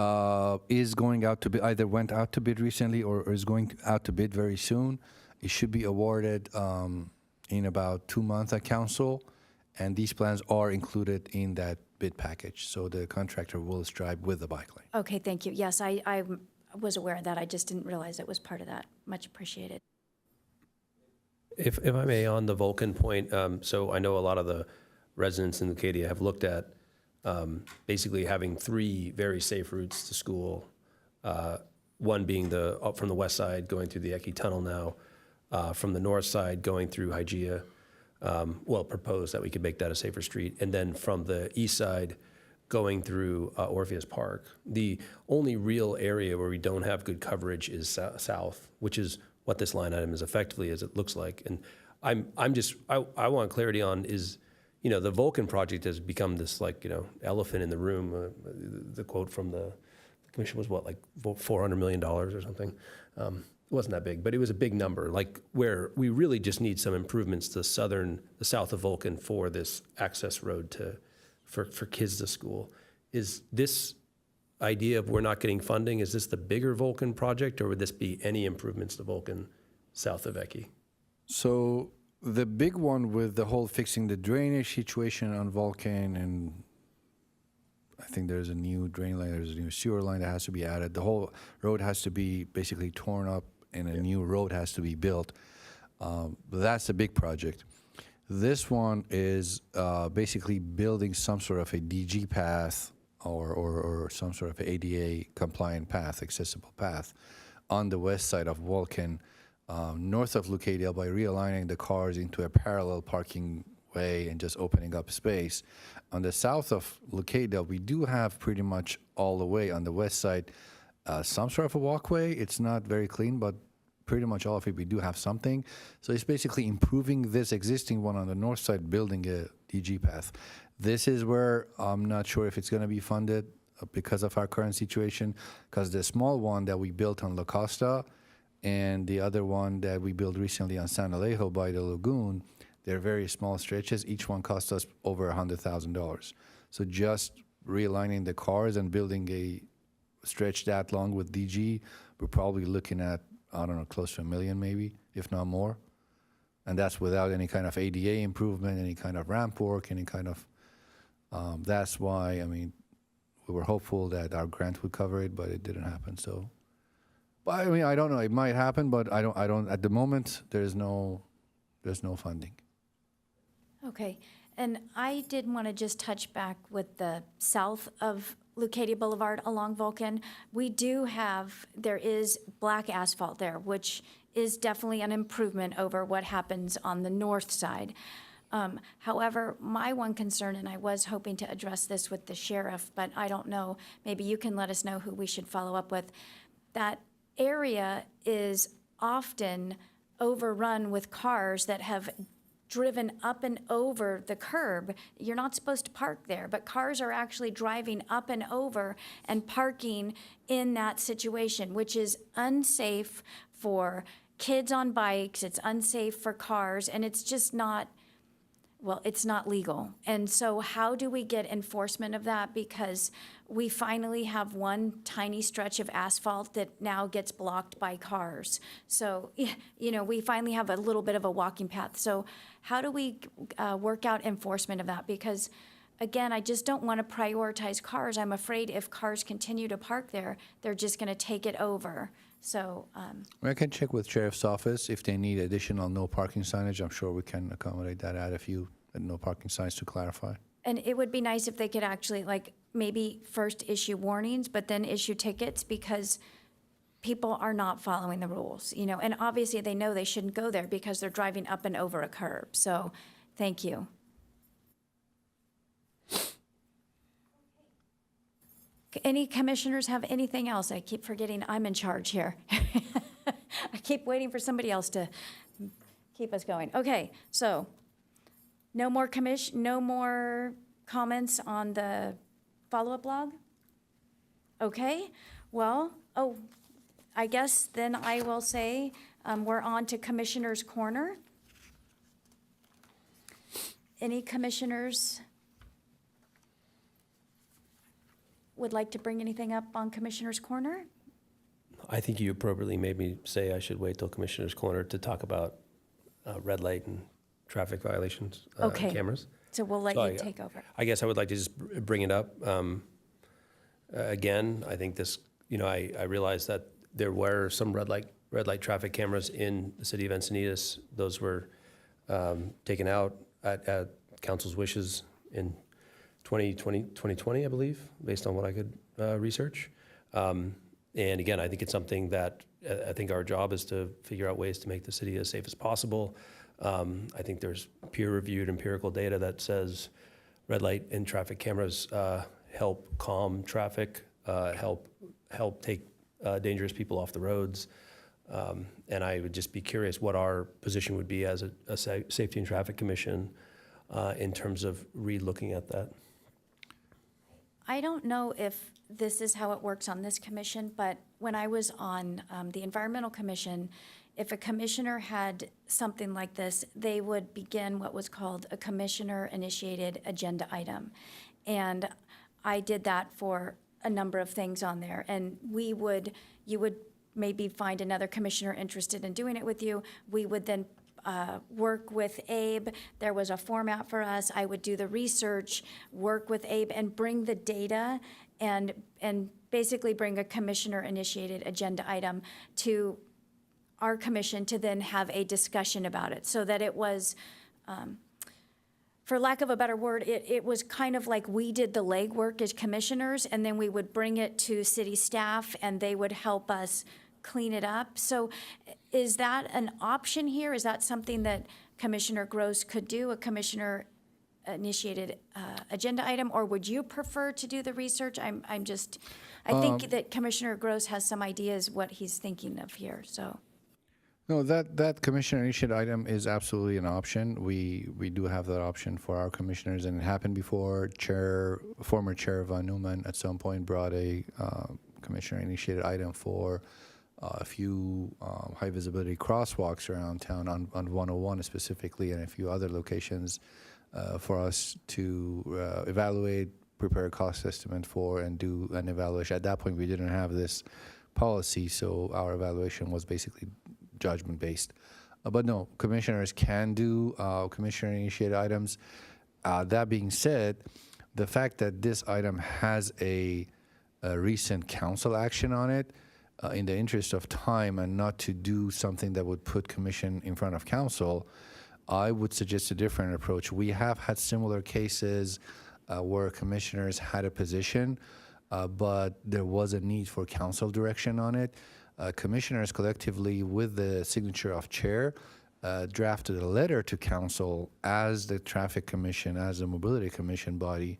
is going out to bid, either went out to bid recently or is going out to bid very soon. It should be awarded in about 2 months at council, and these plans are included in that bid package. So the contractor will stripe with the bike lane. Okay, thank you. Yes, I was aware of that. I just didn't realize it was part of that. Much appreciated. If I may, on the Vulcan point, so I know a lot of the residents in Leucadia have looked at basically having 3 very safe routes to school. One being up from the west side going through the Eki Tunnel now, from the north side going through Hygeia. Proposed that we could make that a safer street. And then from the east side going through Orpheus Park. The only real area where we don't have good coverage is south, which is what this line item is effectively, as it looks like. And I want clarity on is, the Vulcan project has become this elephant in the room. The quote from the commission was what, like $400 million or something. It wasn't that big, but it was a big number, where we really just need some improvements to the south of Vulcan for this access road for kids to school. Is this idea of we're not getting funding, is this the bigger Vulcan project, or would this be any improvements to Vulcan south of Eki? So the big one with the whole fixing the drainage situation on Vulcan, and I think there's a new drain line, there's a new sewer line that has to be added. The whole road has to be basically torn up and a new road has to be built. That's a big project. This one is basically building some sort of a DG path or some sort of ADA compliant path, accessible path on the west side of Vulcan, north of Leucadia, by realigning the cars into a parallel parking way and just opening up space. On the south of Leucadia, we do have pretty much all the way on the west side some sort of a walkway. It's not very clean, but pretty much all of it, we do have something. So it's basically improving this existing one on the north side, building a DG path. This is where I'm not sure if it's going to be funded because of our current situation, because the small one that we built on La Costa and the other one that we built recently on San Alejo by the lagoon, they're very small stretches. Each one cost us over $100,000. So just realigning the cars and building a stretch that long with DG, we're probably looking at, I don't know, close to $1 million maybe, if not more. And that's without any kind of ADA improvement, any kind of ramp work, any kind of, that's why, we were hopeful that our grant would cover it, but it didn't happen. So, but I don't know, it might happen, but I don't, at the moment, there's no funding. Okay, and I did want to just touch back with the south of Leucadia Boulevard along Vulcan. There is black asphalt there, which is definitely an improvement over what happens on the north side. However, my one concern, and I was hoping to address this with the sheriff, but I don't know, maybe you can let us know who we should follow up with. That area is often overrun with cars that have driven up and over the curb. You're not supposed to park there, but cars are actually driving up and over and parking in that situation, which is unsafe for kids on bikes, it's unsafe for cars, and it's just not, well, it's not legal. And so how do we get enforcement of that? Because we finally have one tiny stretch of asphalt that now gets blocked by cars. So, we finally have a little bit of a walking path. So how do we work out enforcement of that? Because, again, I just don't want to prioritize cars. I'm afraid if cars continue to park there, they're just going to take it over. So I can check with Sheriff's Office if they need additional no parking signage. I'm sure we can accommodate that, add a few no parking signs to clarify. And it would be nice if they could actually, maybe first issue warnings, but then issue tickets, because people are not following the rules, and obviously they know they shouldn't go there because they're driving up and over a curb. So, thank you. Any commissioners have anything else? I keep forgetting I'm in charge here. I keep waiting for somebody else to keep us going. Okay, so no more comments on the follow-up log? Okay, well, I guess then I will say we're on to Commissioner's Corner. Any commissioners would like to bring anything up on Commissioner's Corner? I think you appropriately made me say I should wait till Commissioner's Corner to talk about red light and traffic violations Okay. cameras. So we'll let So you take over. I guess I would like to just bring it up. Again, I think this, I realized that there were some red light traffic cameras in the city of Encinitas. Those were taken out at council's wishes in 2020, I believe, based on what I could research. And again, I think it's something that I think our job is to figure out ways to make the city as safe as possible. I think there's peer-reviewed empirical data that says red light and traffic cameras help calm traffic, help take dangerous people off the roads. And I would just be curious what our position would be as a Safety and Traffic Commission in terms of re-looking at that. I don't know if this is how it works on this commission, but when I was on the Environmental Commission, if a commissioner had something like this, they would begin what was called a commissioner-initiated agenda item. And I did that for a number of things on there. And you would maybe find another commissioner interested in doing it with you. We would then work with Abe. There was a format for us. I would do the research, work with Abe, and bring the data and basically bring a commissioner-initiated agenda item to our commission to then have a discussion about it, so that it was, for lack of a better word, it was kind of like we did the legwork as commissioners, and then we would bring it to city staff, and they would help us clean it up. So is that an option here? Is that something that Commissioner Gross could do, a commissioner-initiated agenda item, or would you prefer to do the research? I think that Commissioner Gross has some ideas what he's thinking of here, so. No, that commissioner initiated item is absolutely an option. We do have that option for our commissioners, and it happened before. Former Chair Von Neumann at some point brought a commissioner initiated item for a few high visibility crosswalks around town on 101 specifically, and a few other locations for us to evaluate, prepare a cost estimate for, and do an evaluation. At that point, we didn't have this policy, so our evaluation was basically judgment-based. But no, commissioners can do commissioner-initiated items. That being said, the fact that this item has a recent council action on it, in the interest of time and not to do something that would put commission in front of council, I would suggest a different approach. We have had similar cases where commissioners had a position, but there was a need for council direction on it. Commissioners collectively, with the signature of chair, drafted a letter to council as the traffic commission, as the mobility commission body,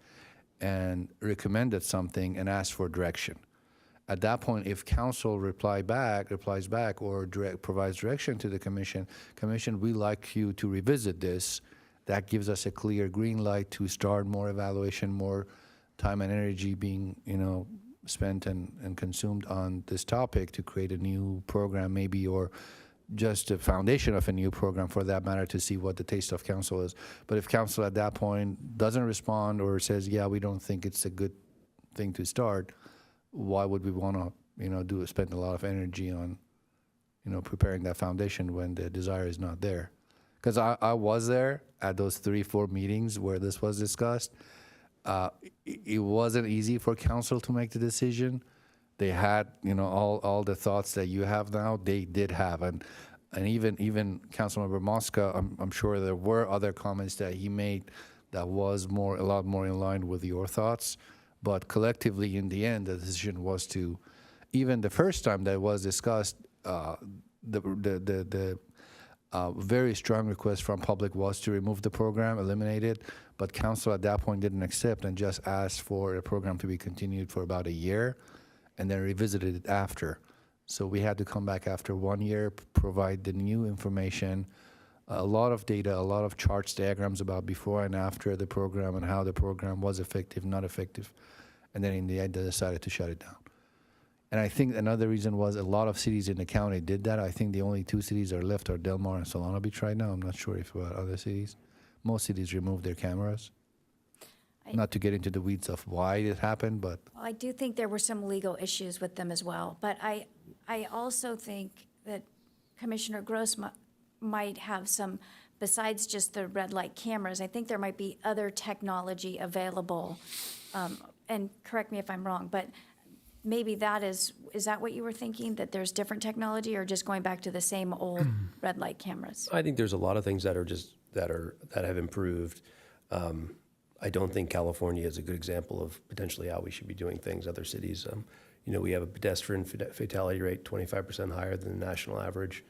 and recommended something and asked for direction. At that point, if council replies back or provides direction to the commission, we'd like you to revisit this. That gives us a clear green light to start more evaluation, more time and energy being, spent and consumed on this topic to create a new program maybe, or just a foundation of a new program for that matter, to see what the taste of council is. But if council at that point doesn't respond or says, yeah, we don't think it's a good thing to start, why would we want to, spend a lot of energy on, preparing that foundation when the desire is not there? Because I was there at those 3-4 meetings where this was discussed. It wasn't easy for council to make the decision. They had, all the thoughts that you have now, they did have. And even Councilmember Mosca, I'm sure there were other comments that he made that was a lot more in line with your thoughts. But collectively, in the end, the decision was to, even the first time that was discussed, the very strong request from public was to remove the program, eliminate it. But council at that point didn't accept and just asked for a program to be continued for about a year and then revisited it after. So we had to come back after 1 year, provide the new information, a lot of data, a lot of charts, diagrams about before and after the program and how the program was effective, not effective. And then in the end, they decided to shut it down. And I think another reason was a lot of cities in the county did that. I think the only 2 cities are left are Del Mar and Solana Beach right now. I'm not sure if about other cities. Most cities removed their cameras. Not to get into the weeds of why it happened, but I do think there were some legal issues with them as well. But I also think that Commissioner Gross might have some, besides just the red light cameras, I think there might be other technology available. And correct me if I'm wrong, but maybe is that what you were thinking, that there's different technology, or just going back to the same old red light cameras? I think there's a lot of things that have improved. I don't think California is a good example of potentially how we should be doing things. Other cities, we have a pedestrian fatality rate 25% higher than the national average,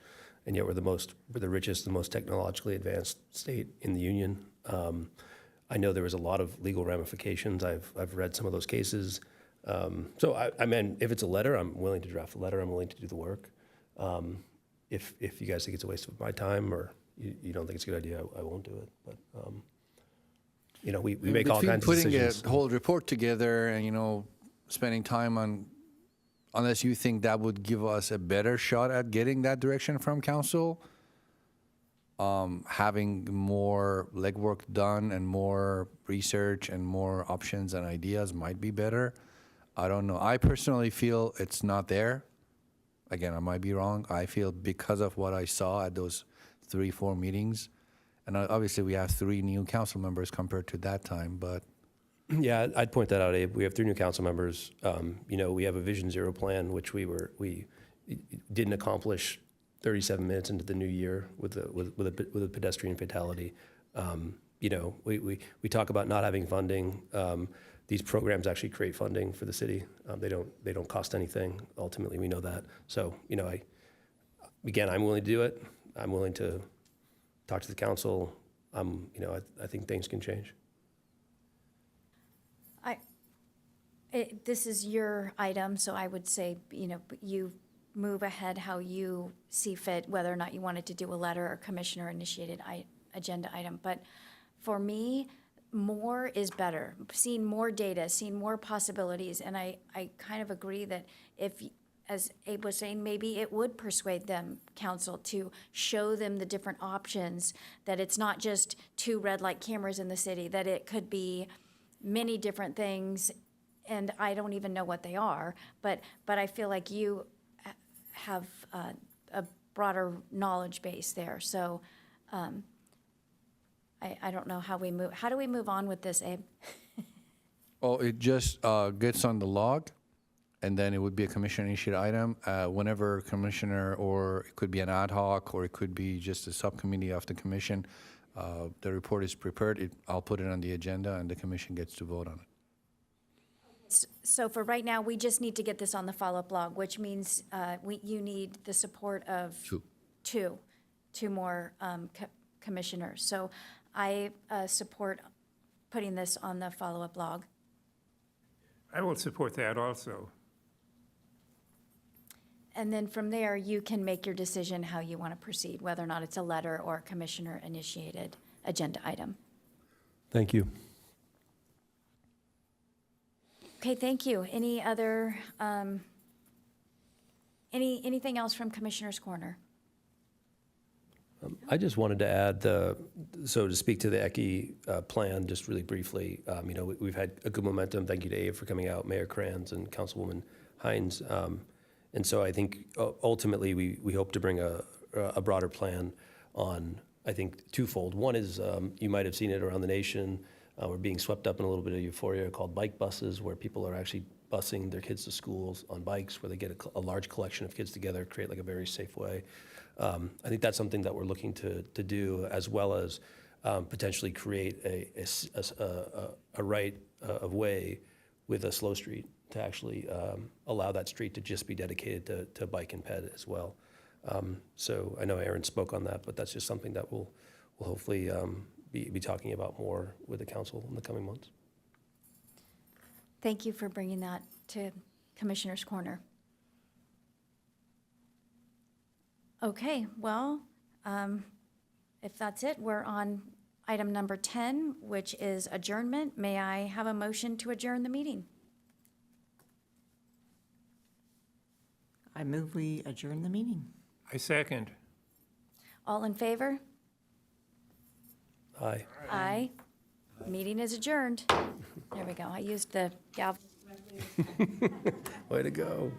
and yet we're the richest, the most technologically advanced state in the union. I know there was a lot of legal ramifications. I've read some of those cases. So I mean, if it's a letter, I'm willing to draft a letter. I'm willing to do the work. If you guys think it's a waste of my time or you don't think it's a good idea, I won't do it. But you know, we make all Between kinds of putting decisions. a whole report together and, you know, spending time on, unless you think that would give us a better shot at getting that direction from council, having more legwork done and more research and more options and ideas might be better. I don't know. I personally feel it's not there. Again, I might be wrong. I feel because of what I saw at those 3-4 meetings, and obviously we have 3 new council members compared to that time, but Yeah, I'd point that out, Abe. We have 3 new council members. You know, we have a Vision Zero plan, which we didn't accomplish 37 minutes into the new year with a pedestrian fatality. You know, we talk about not having funding. These programs actually create funding for the city. They don't cost anything. Ultimately, we know that. So, you know, I'm willing to do it. I'm willing to talk to the council. You know, I think things can change. This is your item, so I would say, you know, you move ahead how you see fit, whether or not you wanted to do a letter or commissioner-initiated agenda item. But for me, more is better. Seeing more data, seeing more possibilities, and I kind of agree that if, as Abe was saying, maybe it would persuade them, council, to show them the different options, that it's not just 2 red light cameras in the city, that it could be many different things, and I don't even know what they are, but I feel like you have a broader knowledge base there. So I don't know how we move. How do we move on with this, Abe? oh, it just gets on the log, and then it would be a commissioner-initiated item. Whenever commissioner, or it could be an ad hoc, or it could be just a subcommittee of the commission, the report is prepared. I'll put it on the agenda, and the commission gets to vote on it. So for right now, we just need to get this on the follow-up log, which means you need the support of 2 more commissioners. So I support putting this on the follow-up log. I will support that also. And then from there, you can make your decision how you want to proceed, whether or not it's a letter or a commissioner-initiated agenda item. Thank you. Okay, thank you. Any other, anything else from Commissioner's Corner? I just wanted to add so to speak to the ECI plan, just really briefly, you know, we've had a good momentum. Thank you to Abe for coming out, Mayor Kranz and Councilwoman Hines. And so I think ultimately we hope to bring a broader plan on, I think, twofold. One is, you might have seen it around the nation, we're being swept up in a little bit of euphoria called bike buses, where people are actually busing their kids to schools on bikes, where they get a large collection of kids together, create like a very safe way. I think that's something that we're looking to do, as well as potentially create a right of way with a slow street to actually allow that street to just be dedicated to bike and ped as well. So I know Aaron spoke on that, but that's just something that we'll hopefully be talking about more with the council in the coming months. Thank you for bringing that to Commissioner's Corner. Okay, well, if that's it, we're on item number 10, which is adjournment. May I have a motion to adjourn the meeting? I move we adjourn the meeting. I second. All in favor? Aye. Aye. Meeting is adjourned. There we go. I used the gavel. Way to go.